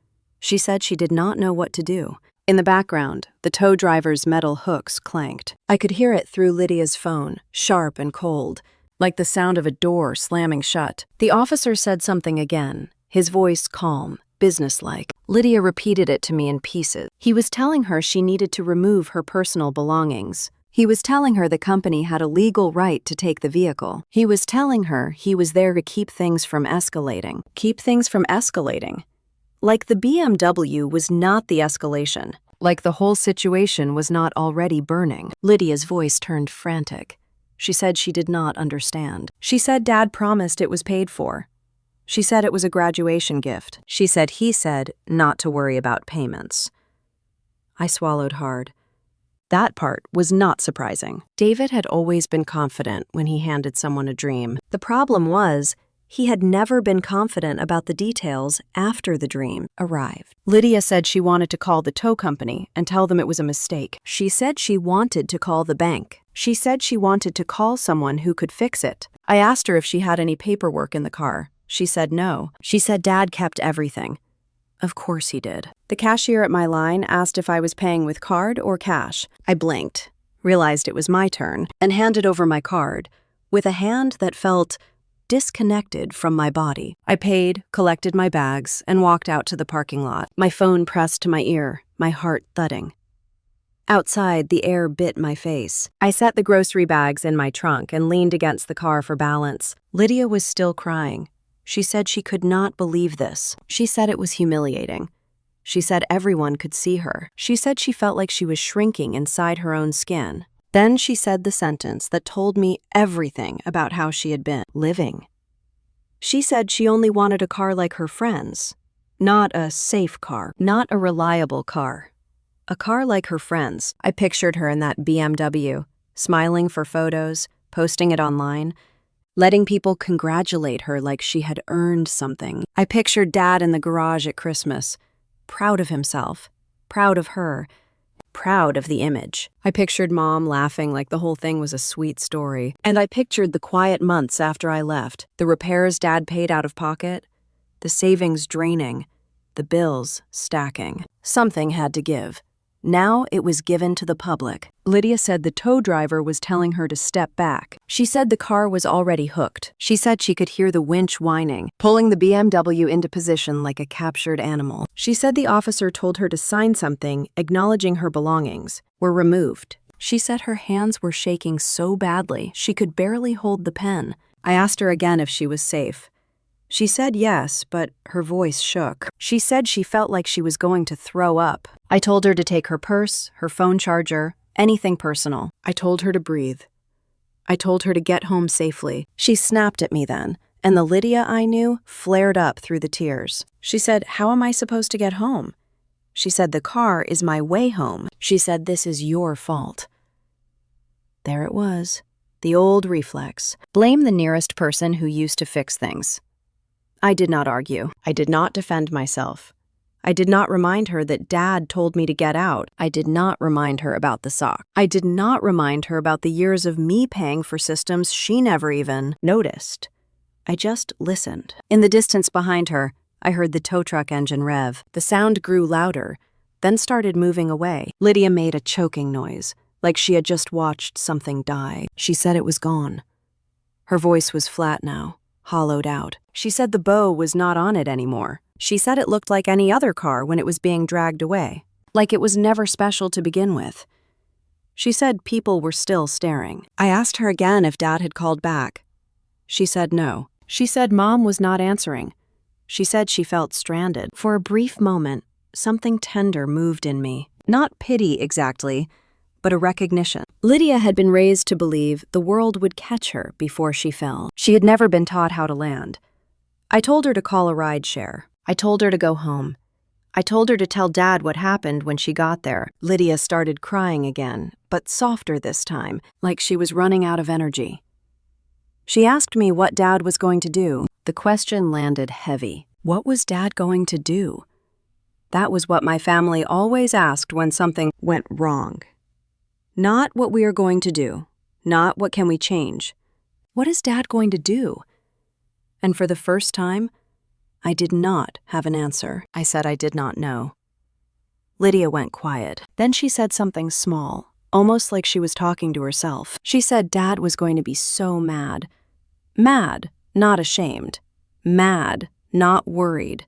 She said she did not know what to do. In the background, the tow driver's metal hooks clanked. I could hear it through Lydia's phone, sharp and cold, like the sound of a door slamming shut. The officer said something again, his voice calm, businesslike. Lydia repeated it to me in pieces. He was telling her she needed to remove her personal belongings. He was telling her the company had a legal right to take the vehicle. He was telling her he was there to keep things from escalating. Keep things from escalating. Like the BMW was not the escalation. Like the whole situation was not already burning. Lydia's voice turned frantic. She said she did not understand. She said Dad promised it was paid for. She said it was a graduation gift. She said he said not to worry about payments. I swallowed hard. That part was not surprising. David had always been confident when he handed someone a dream. The problem was, he had never been confident about the details after the dream arrived. Lydia said she wanted to call the tow company and tell them it was a mistake. She said she wanted to call the bank. She said she wanted to call someone who could fix it. I asked her if she had any paperwork in the car. She said no. She said Dad kept everything. Of course he did. The cashier at my line asked if I was paying with card or cash. I blinked, realized it was my turn, and handed over my card, with a hand that felt disconnected from my body. I paid, collected my bags, and walked out to the parking lot, my phone pressed to my ear, my heart thudding. Outside, the air bit my face. I set the grocery bags in my trunk and leaned against the car for balance. Lydia was still crying. She said she could not believe this. She said it was humiliating. She said everyone could see her. She said she felt like she was shrinking inside her own skin. Then she said the sentence that told me everything about how she had been living. She said she only wanted a car like her friends. Not a safe car, not a reliable car. A car like her friends. I pictured her in that BMW, smiling for photos, posting it online, letting people congratulate her like she had earned something. I pictured Dad in the garage at Christmas, proud of himself, proud of her, proud of the image. I pictured Mom laughing like the whole thing was a sweet story. And I pictured the quiet months after I left, the repairs Dad paid out of pocket, the savings draining, the bills stacking. Something had to give. Now it was given to the public. Lydia said the tow driver was telling her to step back. She said the car was already hooked. She said she could hear the winch whining, pulling the BMW into position like a captured animal. She said the officer told her to sign something acknowledging her belongings were removed. She said her hands were shaking so badly she could barely hold the pen. I asked her again if she was safe. She said yes, but her voice shook. She said she felt like she was going to throw up. I told her to take her purse, her phone charger, anything personal. I told her to breathe. I told her to get home safely. She snapped at me then, and the Lydia I knew flared up through the tears. She said, "How am I supposed to get home?" She said, "The car is my way home." She said, "This is your fault." There it was, the old reflex. Blame the nearest person who used to fix things. I did not argue. I did not defend myself. I did not remind her that Dad told me to get out. I did not remind her about the sock. I did not remind her about the years of me paying for systems she never even noticed. I just listened. In the distance behind her, I heard the tow truck engine rev. The sound grew louder, then started moving away. Lydia made a choking noise, like she had just watched something die. She said it was gone. Her voice was flat now, hollowed out. She said the bow was not on it anymore. She said it looked like any other car when it was being dragged away, like it was never special to begin with. She said people were still staring. I asked her again if Dad had called back. She said no. She said Mom was not answering. She said she felt stranded. For a brief moment, something tender moved in me. Not pity exactly, but a recognition. Lydia had been raised to believe the world would catch her before she fell. She had never been taught how to land. I told her to call a rideshare. I told her to go home. I told her to tell Dad what happened when she got there. Lydia started crying again, but softer this time, like she was running out of energy. She asked me what Dad was going to do. The question landed heavy. What was Dad going to do? That was what my family always asked when something went wrong. Not what we are going to do, not what can we change. What is Dad going to do? And for the first time, I did not have an answer. I said I did not know. Lydia went quiet. Then she said something small, almost like she was talking to herself. She said Dad was going to be so mad. Mad, not ashamed. Mad, not worried.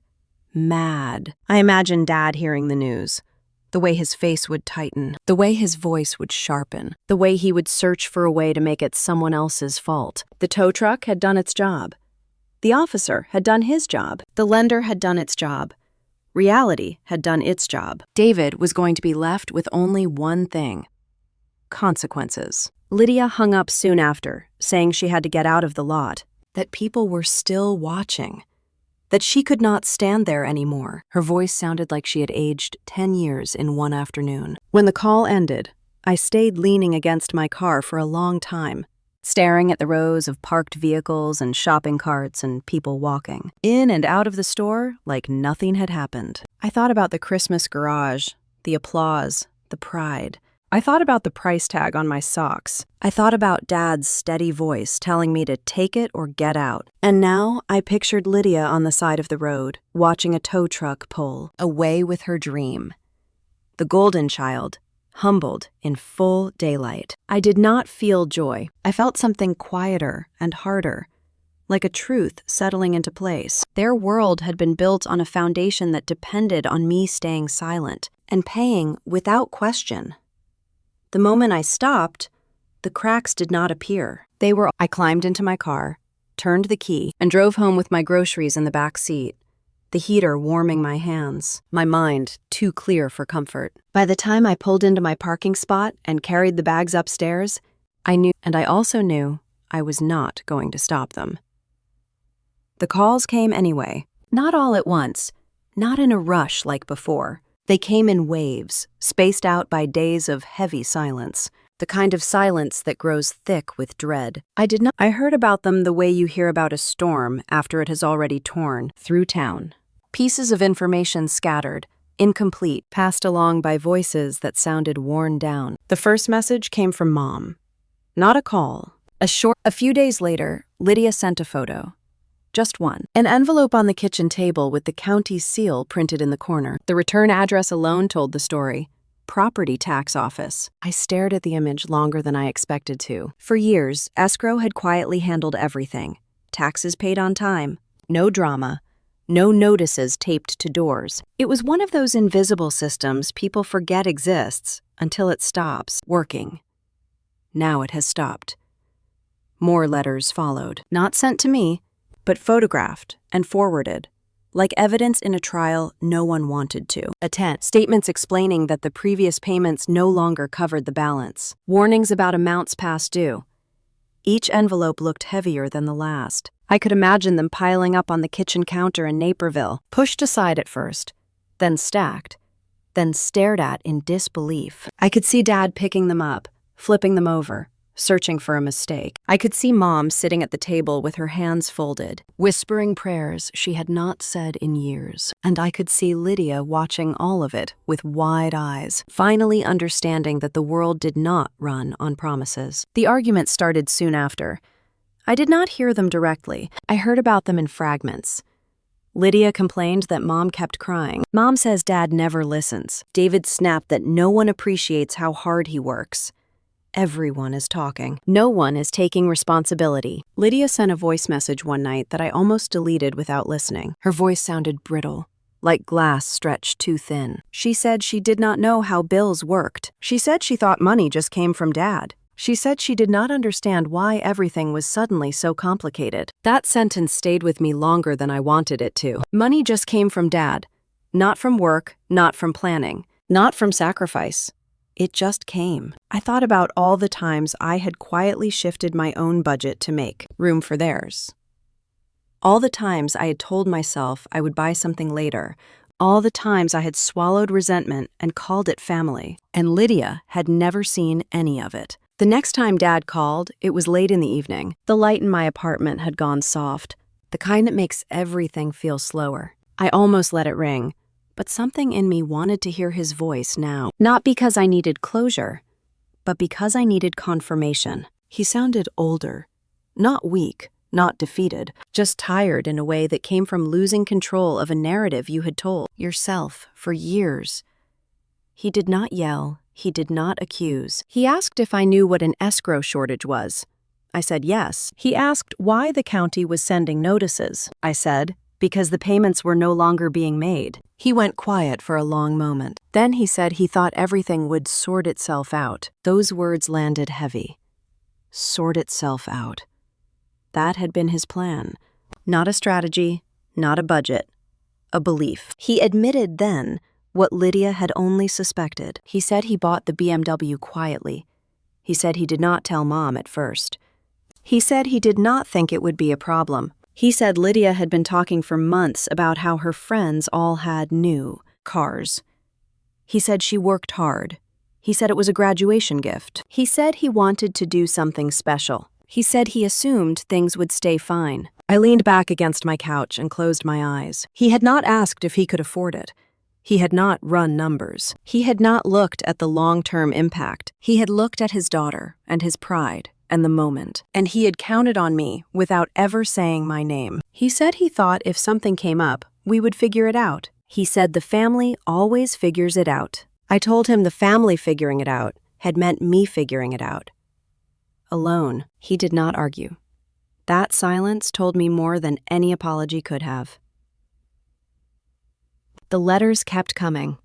Mad. I imagined Dad hearing the news. The way his face would tighten, the way his voice would sharpen, the way he would search for a way to make it someone else's fault. The tow truck had done its job. The officer had done his job. The lender had done its job. Reality had done its job. David was going to be left with only one thing: consequences. Lydia hung up soon after, saying she had to get out of the lot, that people were still watching, that she could not stand there anymore. Her voice sounded like she had aged 10 years in one afternoon. When the call ended, I stayed leaning against my car for a long time, staring at the rows of parked vehicles and shopping carts and people walking in and out of the store like nothing had happened. I thought about the Christmas garage, the applause, the pride. I thought about the price tag on my socks. I thought about Dad's steady voice telling me to take it or get out. And now I pictured Lydia on the side of the road, watching a tow truck pull away with her dream. The golden child, humbled in full daylight. I did not feel joy. I felt something quieter and harder, like a truth settling into place. Their world had been built on a foundation that depended on me staying silent and paying without question. The moment I stopped, the cracks did not appear. I climbed into my car, turned the key, and drove home with my groceries in the back seat, the heater warming my hands, my mind too clear for comfort. By the time I pulled into my parking spot and carried the bags upstairs, I also knew I was not going to stop them. The calls came anyway, not all at once, not in a rush like before. They came in waves, spaced out by days of heavy silence, the kind of silence that grows thick with dread. I heard about them the way you hear about a storm after it has already torn through town. Pieces of information scattered, incomplete, passed along by voices that sounded worn down. The first message came from Mom. Not a call. A few days later, Lydia sent a photo. Just one. An envelope on the kitchen table with the county seal printed in the corner. The return address alone told the story. Property tax office. I stared at the image longer than I expected to. For years, escrow had quietly handled everything. Taxes paid on time. No drama. No notices taped to doors. It was one of those invisible systems people forget exists until it stops working. Now it has stopped. More letters followed. Not sent to me, but photographed and forwarded, like evidence in a trial no one wanted to. Statements explaining that the previous payments no longer covered the balance. Warnings about amounts past due. Each envelope looked heavier than the last. I could imagine them piling up on the kitchen counter in Naperville, pushed aside at first, then stacked, then stared at in disbelief. I could see Dad picking them up, flipping them over, searching for a mistake. I could see Mom sitting at the table with her hands folded, whispering prayers she had not said in years. And I could see Lydia watching all of it with wide eyes, finally understanding that the world did not run on promises. The argument started soon after. I did not hear them directly. I heard about them in fragments. Lydia complained that Mom kept crying. Mom says Dad never listens. David snapped that no one appreciates how hard he works. Everyone is talking. No one is taking responsibility. Lydia sent a voice message one night that I almost deleted without listening. Her voice sounded brittle, like glass stretched too thin. She said she did not know how bills worked. She said she thought money just came from Dad. She said she did not understand why everything was suddenly so complicated. That sentence stayed with me longer than I wanted it to. Money just came from Dad. Not from work, not from planning, not from sacrifice. It just came. I thought about all the times I had quietly shifted my own budget to make room for theirs. All the times I had told myself I would buy something later. All the times I had swallowed resentment and called it family. And Lydia had never seen any of it. The next time Dad called, it was late in the evening. The light in my apartment had gone soft, the kind that makes everything feel slower. I almost let it ring, but something in me wanted to hear his voice now. Not because I needed closure, but because I needed confirmation. He sounded older, not weak, not defeated, just tired in a way that came from losing control of a narrative you had told yourself for years. He did not yell. He did not accuse. He asked if I knew what an escrow shortage was. I said yes. He asked why the county was sending notices. I said, because the payments were no longer being made. He went quiet for a long moment. Then he said he thought everything would sort itself out. Those words landed heavy. Sort itself out. That had been his plan. Not a strategy, not a budget, a belief. He admitted then what Lydia had only suspected. He said he bought the BMW quietly. He said he did not tell Mom at first. He said he did not think it would be a problem. He said Lydia had been talking for months about how her friends all had new cars. He said she worked hard. He said it was a graduation gift. He said he wanted to do something special. He said he assumed things would stay fine. I leaned back against my couch and closed my eyes. He had not asked if he could afford it. He had not run numbers. He had not looked at the long-term impact. He had looked at his daughter and his pride and the moment. And he had counted on me without ever saying my name. He said he thought if something came up, we would figure it out. He said the family always figures it out. I told him the family figuring it out had meant me figuring it out. Alone, he did not argue. That silence told me more than any apology could have. The letters kept coming.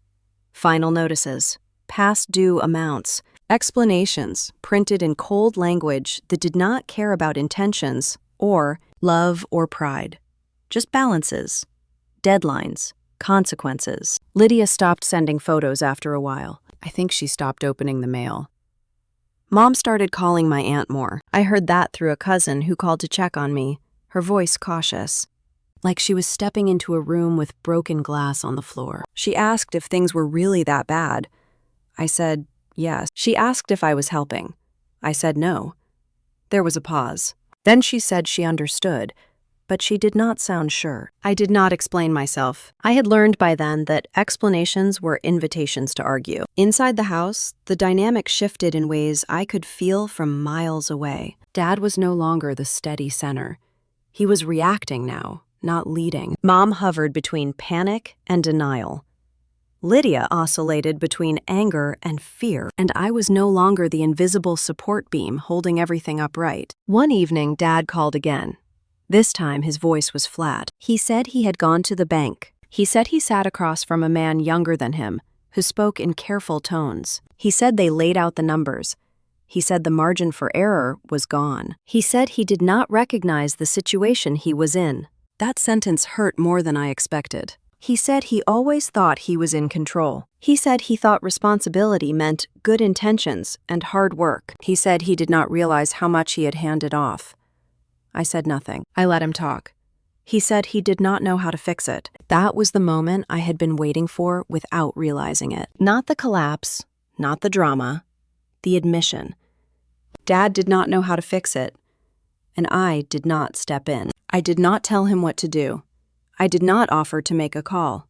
Final notices, past due amounts, explanations printed in cold language that did not care about intentions or love or pride. Just balances, deadlines, consequences. Lydia stopped sending photos after a while. I think she stopped opening the mail. Mom started calling my aunt more. I heard that through a cousin who called to check on me, her voice cautious, like she was stepping into a room with broken glass on the floor. She asked if things were really that bad. I said yes. She asked if I was helping. I said no. There was a pause. Then she said she understood, but she did not sound sure. I did not explain myself. I had learned by then that explanations were invitations to argue. Inside the house, the dynamic shifted in ways I could feel from miles away. Dad was no longer the steady center. He was reacting now, not leading. Mom hovered between panic and denial. Lydia oscillated between anger and fear, and I was no longer the invisible support beam holding everything upright. One evening, Dad called again. This time, his voice was flat. He said he had gone to the bank. He said he sat across from a man younger than him, who spoke in careful tones. He said they laid out the numbers. He said the margin for error was gone. He said he did not recognize the situation he was in. That sentence hurt more than I expected. He said he always thought he was in control. He said he thought responsibility meant good intentions and hard work. He said he did not realize how much he had handed off. I said nothing. I let him talk. He said he did not know how to fix it. That was the moment I had been waiting for without realizing it. Not the collapse, not the drama, the admission. Dad did not know how to fix it, and I did not step in. I did not tell him what to do. I did not offer to make a call.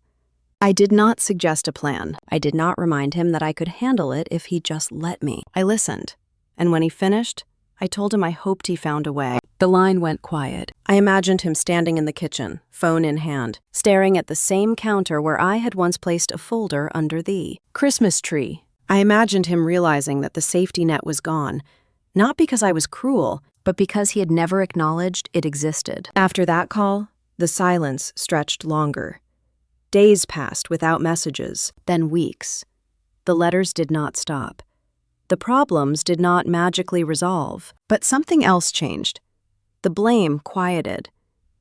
I did not suggest a plan. I did not remind him that I could handle it if he just let me. I listened, and when he finished, I told him I hoped he found a way. The line went quiet. I imagined him standing in the kitchen, phone in hand, staring at the same counter where I had once placed a folder under the Christmas tree. I imagined him realizing that the safety net was gone, not because I was cruel, but because he had never acknowledged it existed. After that call, the silence stretched longer. Days passed without messages, then weeks. The letters did not stop. The problems did not magically resolve, but something else changed. The blame quieted.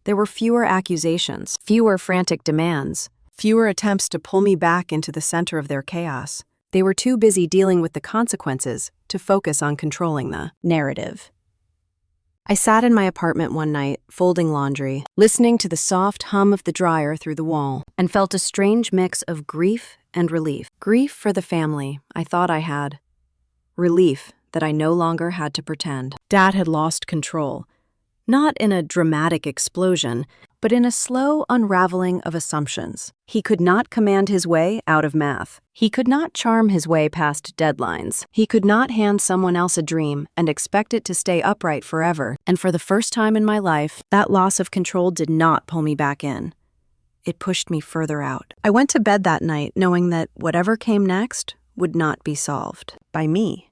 There were fewer accusations, fewer frantic demands, fewer attempts to pull me back into the center of their chaos. They were too busy dealing with the consequences to focus on controlling the narrative. I sat in my apartment one night, folding laundry, listening to the soft hum of the dryer through the wall, and felt a strange mix of grief and relief. Grief for the family I thought I had. Relief that I no longer had to pretend. Dad had lost control. Not in a dramatic explosion, but in a slow unraveling of assumptions. He could not command his way out of math. He could not charm his way past deadlines. He could not hand someone else a dream and expect it to stay upright forever. And for the first time in my life, that loss of control did not pull me back in. It pushed me further out. I went to bed that night knowing that whatever came next would not be solved by me.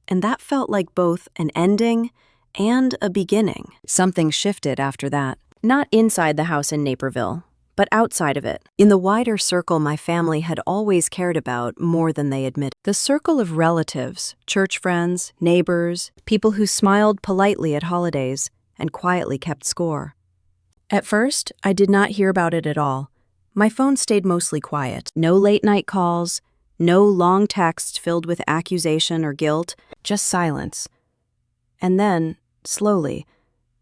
And that felt like both an ending and a beginning. Something shifted after that. Not inside the house in Naperville, but outside of it, in the wider circle my family had always cared about more than they admitted. The circle of relatives, church friends, neighbors, people who smiled politely at holidays and quietly kept score. At first, I did not hear about it at all. My phone stayed mostly quiet. No late-night calls, no long texts filled with accusation or guilt, just silence. And then, slowly,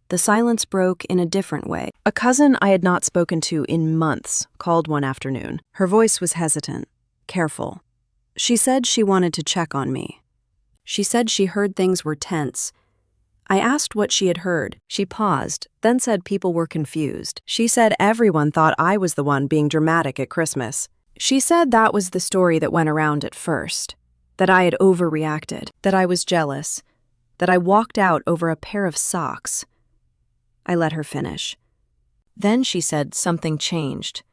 the silence broke in a different way. A cousin I had not spoken to in months called one afternoon. Her voice was hesitant, careful. She said she wanted to check on me. She said she heard things were tense. I asked what she had heard. She paused, then said people were confused. She said everyone thought I was the one being dramatic at Christmas. She said that was the story that went around at first, that I had overreacted, that I was jealous, that I walked out over a pair of socks. I let her finish. Then she said something changed.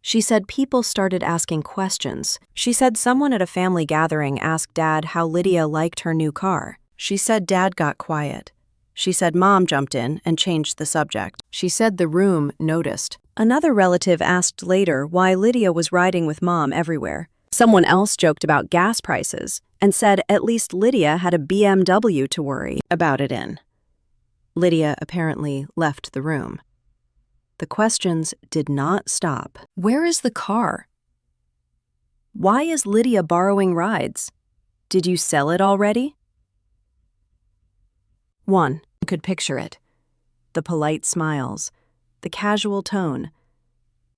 She said people started asking questions. She said someone at a family gathering asked Dad how Lydia liked her new car. She said Dad got quiet. She said Mom jumped in and changed the subject. She said the room noticed. Another relative asked later why Lydia was riding with Mom everywhere. Someone else joked about gas prices and said at least Lydia had a BMW to worry about it in. Lydia apparently left the room. The questions did not stop. Where is the car? Why is Lydia borrowing rides? Did you sell it already? 1. I could picture it. The polite smiles, the casual tone,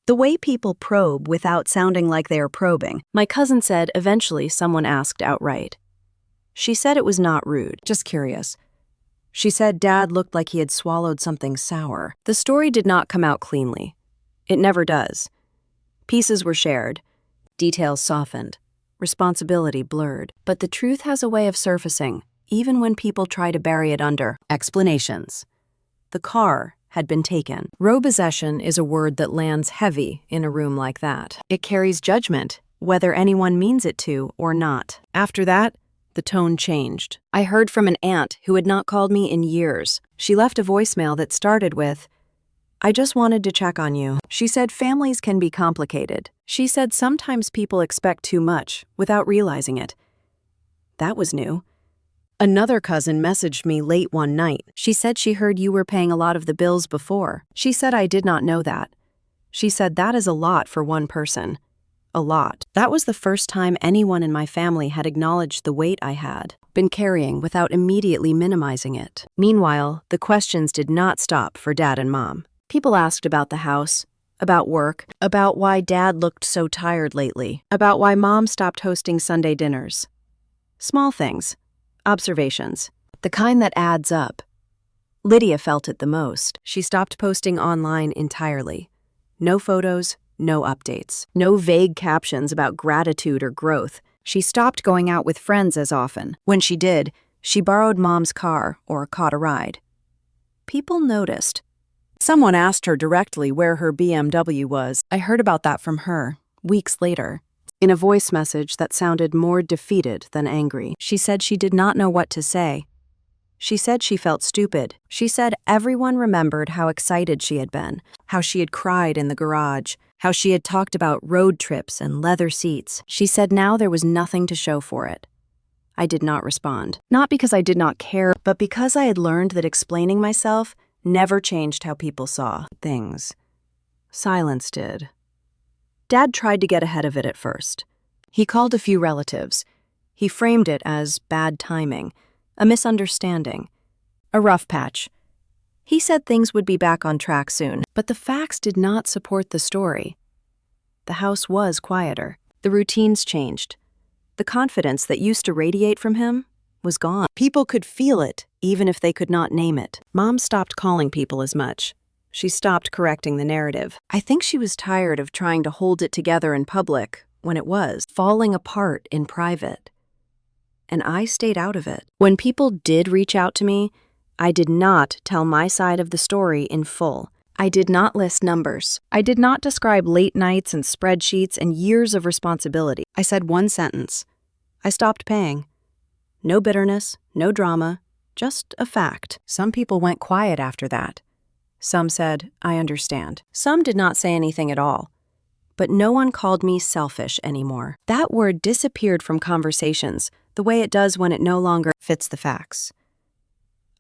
the way people probe without sounding like they are probing. My cousin said eventually someone asked outright. She said it was not rude, just curious. She said Dad looked like he had swallowed something sour. The story did not come out cleanly. It never does. Pieces were shared, details softened, responsibility blurred. But the truth has a way of surfacing, even when people try to bury it under explanations. The car had been taken. Repossession is a word that lands heavy in a room like that. It carries judgment, whether anyone means it to or not. After that, the tone changed. I heard from an aunt who had not called me in years. She left a voicemail that started with, "I just wanted to check on you." She said families can be complicated. She said sometimes people expect too much without realizing it. That was new. Another cousin messaged me late one night. She said she heard you were paying a lot of the bills before. She said I did not know that. She said that is a lot for one person. A lot. That was the first time anyone in my family had acknowledged the weight I had been carrying without immediately minimizing it. Meanwhile, the questions did not stop for Dad and Mom. People asked about the house, about work, about why Dad looked so tired lately, about why Mom stopped hosting Sunday dinners. Small things, observations, the kind that adds up. Lydia felt it the most. She stopped posting online entirely. No photos, no updates, no vague captions about gratitude or growth. She stopped going out with friends as often. When she did, she borrowed Mom's car or caught a ride. People noticed. Someone asked her directly where her BMW was. I heard about that from her, weeks later, in a voice message that sounded more defeated than angry. She said she did not know what to say. She said she felt stupid. She said everyone remembered how excited she had been, how she had cried in the garage, how she had talked about road trips and leather seats. She said now there was nothing to show for it. I did not respond. Not because I did not care, but because I had learned that explaining myself never changed how people saw things. Silence did. Dad tried to get ahead of it at first. He called a few relatives. He framed it as bad timing, a misunderstanding, a rough patch. He said things would be back on track soon, but the facts did not support the story. The house was quieter. The routines changed. The confidence that used to radiate from him was gone. People could feel it, even if they could not name it. Mom stopped calling people as much. She stopped correcting the narrative. I think she was tired of trying to hold it together in public when it was falling apart in private. And I stayed out of it. When people did reach out to me, I did not tell my side of the story in full. I did not list numbers. I did not describe late nights and spreadsheets and years of responsibility. I said one sentence. I stopped paying. No bitterness, no drama, just a fact. Some people went quiet after that. Some said, I understand. Some did not say anything at all. But no one called me selfish anymore. That word disappeared from conversations, the way it does when it no longer fits the facts.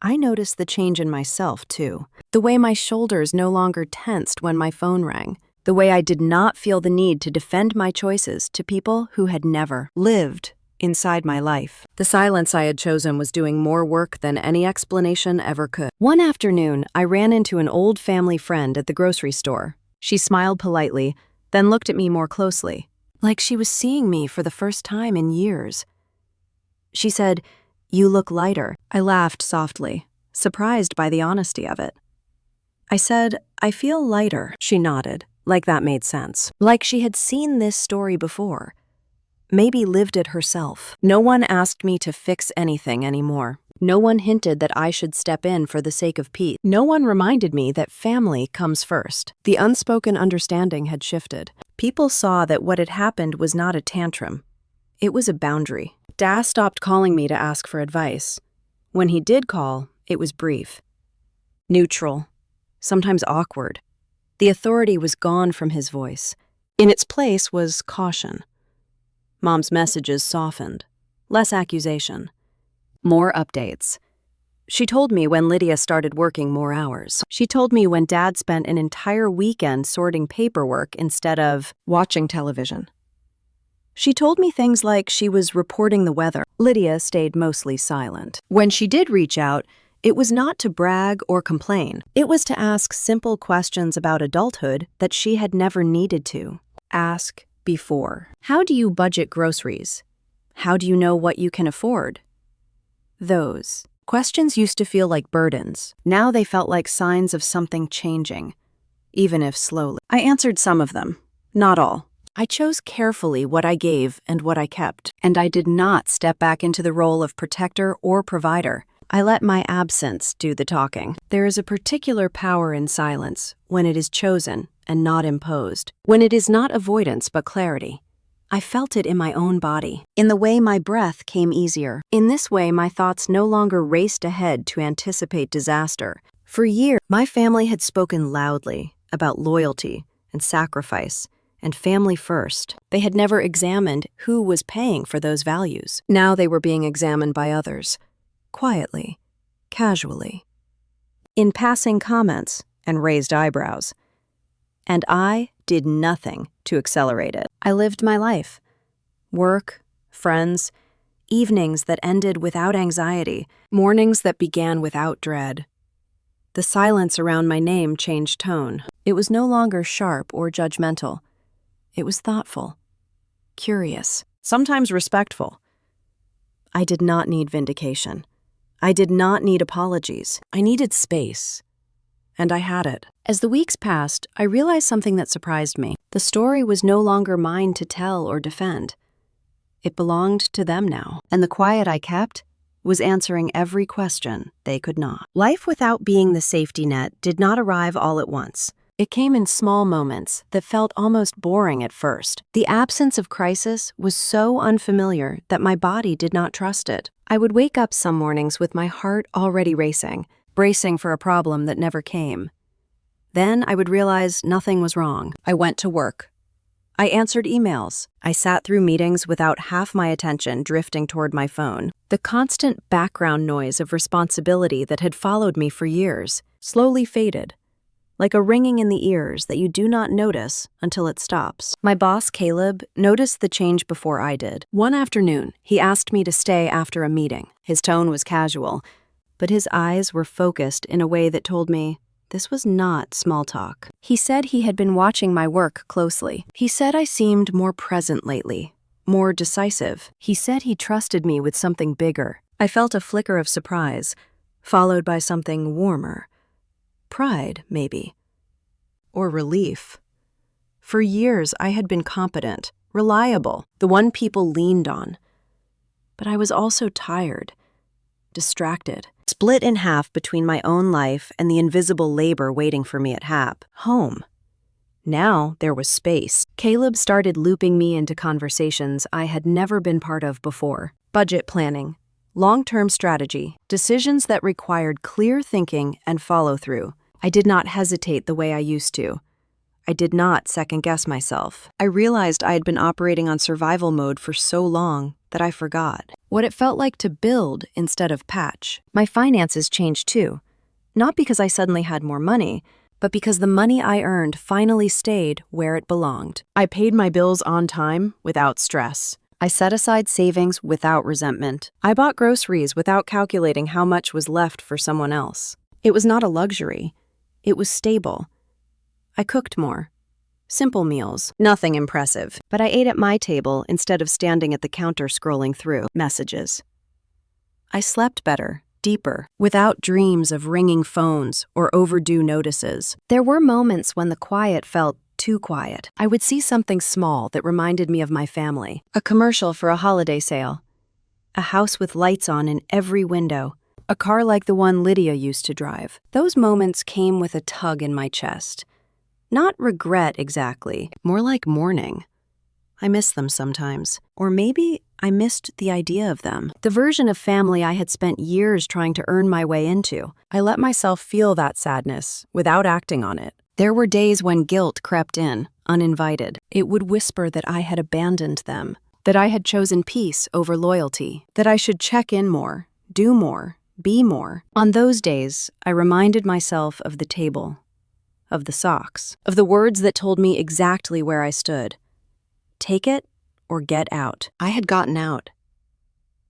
I noticed the change in myself, too. The way my shoulders no longer tensed when my phone rang. The way I did not feel the need to defend my choices to people who had never lived inside my life. The silence I had chosen was doing more work than any explanation ever could. One afternoon, I ran into an old family friend at the grocery store. She smiled politely, then looked at me more closely, like she was seeing me for the first time in years. She said, "You look lighter." I laughed softly, surprised by the honesty of it. I said, "I feel lighter." She nodded, like that made sense. Like she had seen this story before. Maybe lived it herself. No one asked me to fix anything anymore. No one hinted that I should step in for the sake of peace. No one reminded me that family comes first. The unspoken understanding had shifted. People saw that what had happened was not a tantrum. It was a boundary. Dad stopped calling me to ask for advice. When he did call, it was brief. Neutral. Sometimes awkward. The authority was gone from his voice. In its place was caution. Mom's messages softened. Less accusation. More updates. She told me when Lydia started working more hours. She told me when Dad spent an entire weekend sorting paperwork instead of watching television. She told me things like she was reporting the weather. Lydia stayed mostly silent. When she did reach out, it was not to brag or complain. It was to ask simple questions about adulthood that she had never needed to ask before. How do you budget groceries? How do you know what you can afford? Those questions used to feel like burdens. Now they felt like signs of something changing, even if slowly. I answered some of them, not all. I chose carefully what I gave and what I kept, and I did not step back into the role of protector or provider. I let my absence do the talking. There is a particular power in silence when it is chosen and not imposed, when it is not avoidance but clarity. I felt it in my own body, in the way my breath came easier. In this way, my thoughts no longer raced ahead to anticipate disaster. For years, my family had spoken loudly about loyalty and sacrifice and family first. They had never examined who was paying for those values. Now they were being examined by others, quietly, casually, in passing comments and raised eyebrows. And I did nothing to accelerate it. I lived my life. Work, friends, evenings that ended without anxiety, mornings that began without dread. The silence around my name changed tone. It was no longer sharp or judgmental. It was thoughtful, curious, sometimes respectful. I did not need vindication. I did not need apologies. I needed space. And I had it. As the weeks passed, I realized something that surprised me. The story was no longer mine to tell or defend. It belonged to them now. And the quiet I kept was answering every question they could not. Life without being the safety net did not arrive all at once. It came in small moments that felt almost boring at first. The absence of crisis was so unfamiliar that my body did not trust it. I would wake up some mornings with my heart already racing, bracing for a problem that never came. Then I would realize nothing was wrong. I went to work. I answered emails. I sat through meetings without half my attention drifting toward my phone. The constant background noise of responsibility that had followed me for years slowly faded, like a ringing in the ears that you do not notice until it stops. My boss, Caleb, noticed the change before I did. One afternoon, he asked me to stay after a meeting. His tone was casual, but his eyes were focused in a way that told me this was not small talk. He said he had been watching my work closely. He said I seemed more present lately, more decisive. He said he trusted me with something bigger. I felt a flicker of surprise, followed by something warmer. Pride, maybe. Or relief. For years, I had been competent, reliable, the one people leaned on. But I was also tired, distracted, split in half between my own life and the invisible labor waiting for me at home. Now there was space. Caleb started looping me into conversations I had never been part of before. Budget planning, long-term strategy, decisions that required clear thinking and follow-through. I did not hesitate the way I used to. I did not second-guess myself. I realized I had been operating on survival mode for so long that I forgot what it felt like to build instead of patch. My finances changed too, not because I suddenly had more money, but because the money I earned finally stayed where it belonged. I paid my bills on time without stress. I set aside savings without resentment. I bought groceries without calculating how much was left for someone else. It was not a luxury. It was stable. I cooked more. Simple meals, nothing impressive, but I ate at my table instead of standing at the counter scrolling through messages. I slept better, deeper, without dreams of ringing phones or overdue notices. There were moments when the quiet felt too quiet. I would see something small that reminded me of my family. A commercial for a holiday sale. A house with lights on in every window. A car like the one Lydia used to drive. Those moments came with a tug in my chest. Not regret exactly, more like mourning. I miss them sometimes. Or maybe I missed the idea of them. The version of family I had spent years trying to earn my way into. I let myself feel that sadness without acting on it. There were days when guilt crept in, uninvited. It would whisper that I had abandoned them, that I had chosen peace over loyalty, that I should check in more, do more, be more. On those days, I reminded myself of the table, of the socks, of the words that told me exactly where I stood. Take it or get out. I had gotten out,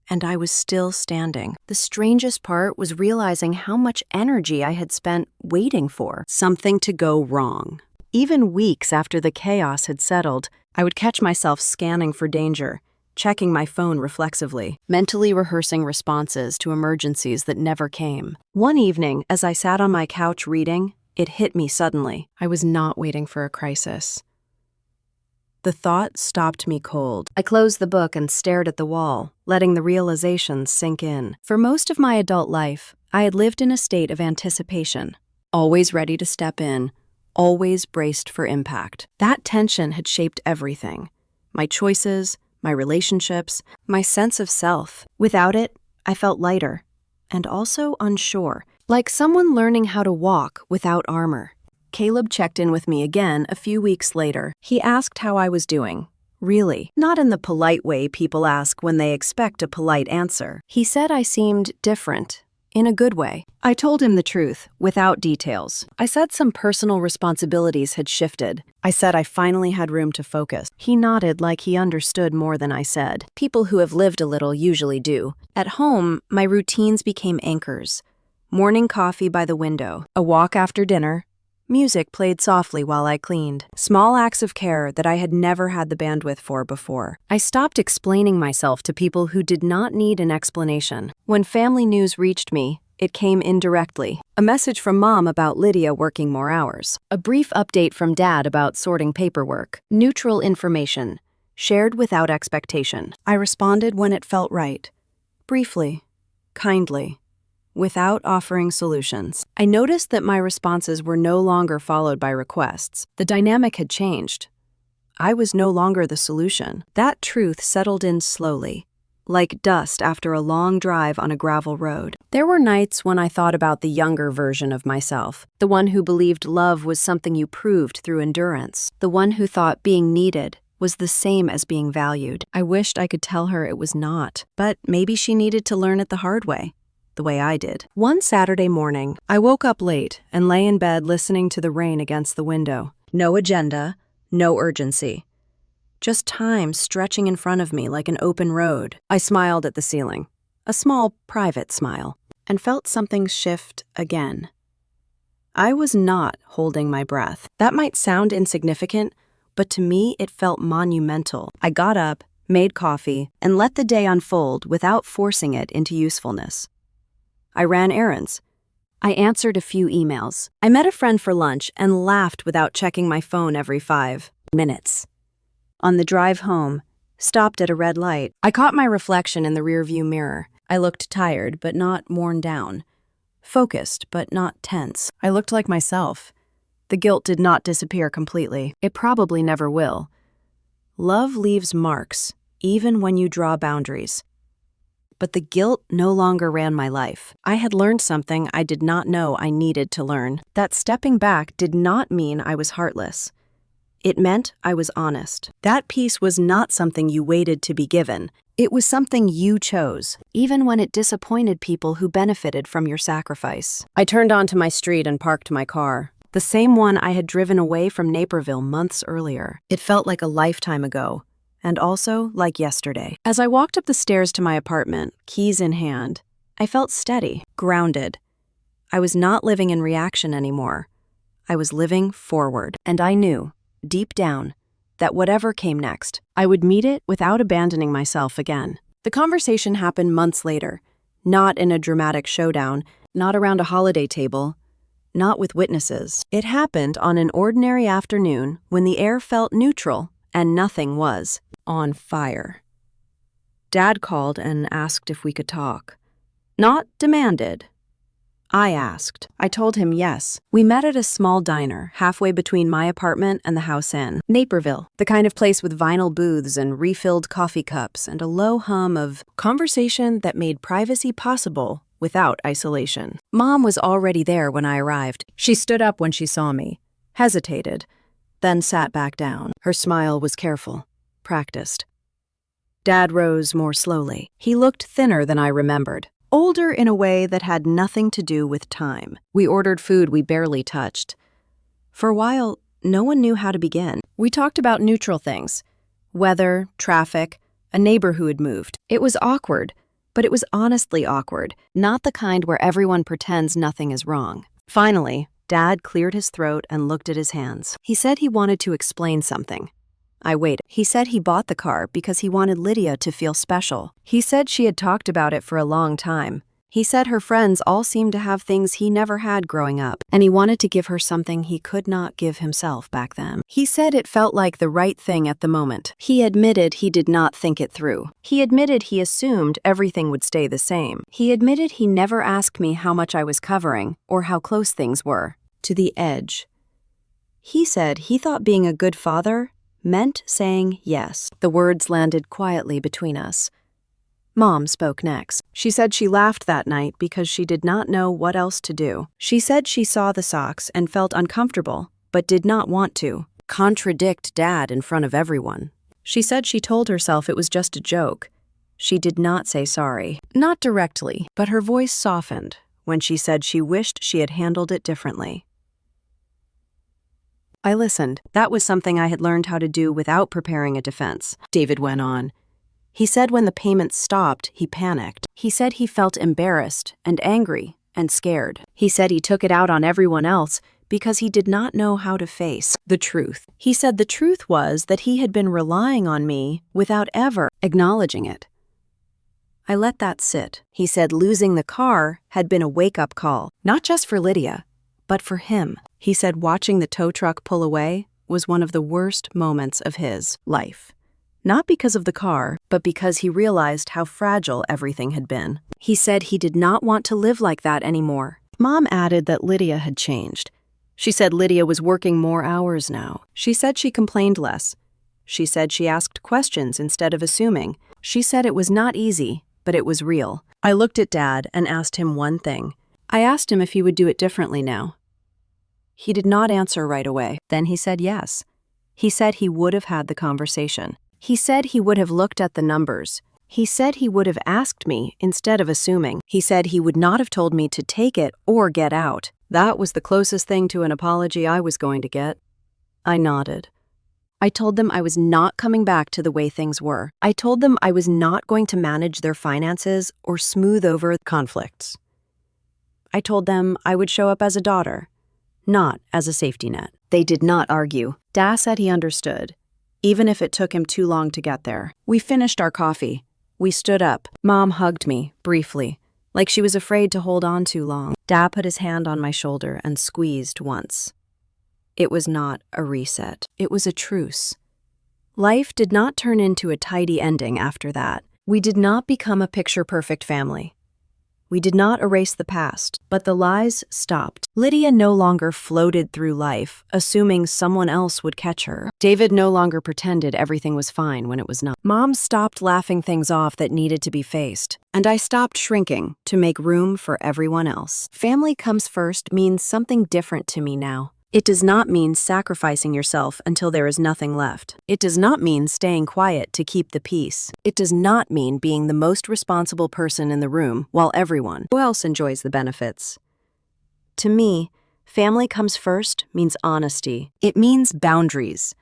and I was still standing. The strangest part was realizing how much energy I had spent waiting for something to go wrong. Even weeks after the chaos had settled, I would catch myself scanning for danger, checking my phone reflexively, mentally rehearsing responses to emergencies that never came. One evening, as I sat on my couch reading, it hit me suddenly. I was not waiting for a crisis. The thought stopped me cold. I closed the book and stared at the wall, letting the realizations sink in. For most of my adult life, I had lived in a state of anticipation, always ready to step in, always braced for impact. That tension had shaped everything. My choices, my relationships, my sense of self. Without it, I felt lighter, and also unsure, like someone learning how to walk without armor. Caleb checked in with me again a few weeks later. He asked how I was doing. Really, not in the polite way people ask when they expect a polite answer. He said I seemed different, in a good way. I told him the truth, without details. I said some personal responsibilities had shifted. I said I finally had room to focus. He nodded like he understood more than I said. People who have lived a little usually do. At home, my routines became anchors. Morning coffee by the window, a walk after dinner. Music played softly while I cleaned. Small acts of care that I had never had the bandwidth for before. I stopped explaining myself to people who did not need an explanation. When family news reached me, it came indirectly. A message from Mom about Lydia working more hours. A brief update from Dad about sorting paperwork. Neutral information, shared without expectation. I responded when it felt right. Briefly, kindly, without offering solutions. I noticed that my responses were no longer followed by requests. The dynamic had changed. I was no longer the solution. That truth settled in slowly, like dust after a long drive on a gravel road. There were nights when I thought about the younger version of myself, the one who believed love was something you proved through endurance, the one who thought being needed was the same as being valued. I wished I could tell her it was not, but maybe she needed to learn it the hard way. The way I did. One Saturday morning, I woke up late and lay in bed listening to the rain against the window. No agenda, no urgency. Just time stretching in front of me like an open road. I smiled at the ceiling, a small, private smile, and felt something shift again. I was not holding my breath. That might sound insignificant, but to me it felt monumental. I got up, made coffee, and let the day unfold without forcing it into usefulness. I ran errands. I answered a few emails. I met a friend for lunch and laughed without checking my phone every 5 minutes. On the drive home, stopped at a red light. I caught my reflection in the rearview mirror. I looked tired, but not worn down. Focused, but not tense. I looked like myself. The guilt did not disappear completely. It probably never will. Love leaves marks, even when you draw boundaries. But the guilt no longer ran my life. I had learned something I did not know I needed to learn. That stepping back did not mean I was heartless. It meant I was honest. That peace was not something you waited to be given. It was something you chose, even when it disappointed people who benefited from your sacrifice. I turned onto my street and parked my car. The same one I had driven away from Naperville months earlier. It felt like a lifetime ago. And also like yesterday. As I walked up the stairs to my apartment, keys in hand, I felt steady, grounded. I was not living in reaction anymore. I was living forward. And I knew, deep down, that whatever came next, I would meet it without abandoning myself again. The conversation happened months later, not in a dramatic showdown, not around a holiday table, not with witnesses. It happened on an ordinary afternoon when the air felt neutral and nothing was on fire. Dad called and asked if we could talk. Not demanded, I asked. I told him yes. We met at a small diner halfway between my apartment and the house in Naperville, the kind of place with vinyl booths and refilled coffee cups and a low hum of conversation that made privacy possible without isolation. Mom was already there when I arrived. She stood up when she saw me, hesitated, then sat back down. Her smile was careful, practiced. Dad rose more slowly. He looked thinner than I remembered. Older in a way that had nothing to do with time. We ordered food we barely touched. For a while, no one knew how to begin. We talked about neutral things. Weather, traffic, a neighbor who had moved. It was awkward, but it was honestly awkward. Not the kind where everyone pretends nothing is wrong. Finally, Dad cleared his throat and looked at his hands. He said he wanted to explain something. I waited. He said he bought the car because he wanted Lydia to feel special. He said she had talked about it for a long time. He said her friends all seemed to have things he never had growing up, and he wanted to give her something he could not give himself back then. He said it felt like the right thing at the moment. He admitted he did not think it through. He admitted he assumed everything would stay the same. He admitted he never asked me how much I was covering or how close things were. To the edge. He said he thought being a good father meant saying yes. The words landed quietly between us. Mom spoke next. She said she laughed that night because she did not know what else to do. She said she saw the socks and felt uncomfortable, but did not want to contradict Dad in front of everyone. She said she told herself it was just a joke. She did not say sorry. Not directly, but her voice softened when she said she wished she had handled it differently. I listened. That was something I had learned how to do without preparing a defense. David went on. He said when the payments stopped, he panicked. He said he felt embarrassed and angry and scared. He said he took it out on everyone else because he did not know how to face the truth. He said the truth was that he had been relying on me without ever acknowledging it. I let that sit. He said losing the car had been a wake-up call, not just for Lydia, but for him. He said watching the tow truck pull away was one of the worst moments of his life. Not because of the car, but because he realized how fragile everything had been. He said he did not want to live like that anymore. Mom added that Lydia had changed. She said Lydia was working more hours now. She said she complained less. She said she asked questions instead of assuming. She said it was not easy, but it was real. I looked at Dad and asked him one thing. I asked him if he would do it differently now. He did not answer right away. Then he said yes. He said he would have had the conversation. He said he would have looked at the numbers. He said he would have asked me instead of assuming. He said he would not have told me to take it or get out. That was the closest thing to an apology I was going to get. I nodded. I told them I was not coming back to the way things were. I told them I was not going to manage their finances or smooth over conflicts. I told them I would show up as a daughter, not as a safety net. They did not argue. Dad said he understood, even if it took him too long to get there. We finished our coffee. We stood up. Mom hugged me, briefly, like she was afraid to hold on too long. Dad put his hand on my shoulder and squeezed once. It was not a reset. It was a truce. Life did not turn into a tidy ending after that. We did not become a picture-perfect family. We did not erase the past, but the lies stopped. Lydia no longer floated through life, assuming someone else would catch her. David no longer pretended everything was fine when it was not. Mom stopped laughing things off that needed to be faced, and I stopped shrinking to make room for everyone else. Family comes first means something different to me now. It does not mean sacrificing yourself until there is nothing left. It does not mean staying quiet to keep the peace. It does not mean being the most responsible person in the room while everyone else enjoys the benefits. To me, family comes first means honesty. It means boundaries.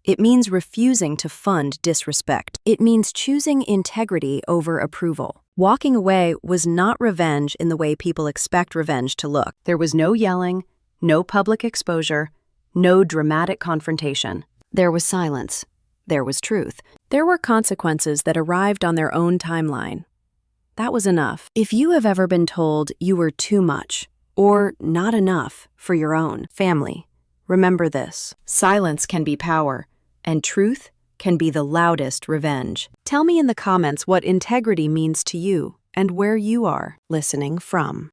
It means refusing to fund disrespect. It means choosing integrity over approval. Walking away was not revenge in the way people expect revenge to look. There was no yelling, no public exposure, no dramatic confrontation. There was silence. There was truth. There were consequences that arrived on their own timeline. That was enough. If you have ever been told you were too much or not enough for your own family, remember this. Silence can be power, and truth can be the loudest revenge. Tell me in the comments what integrity means to you and where you are listening from.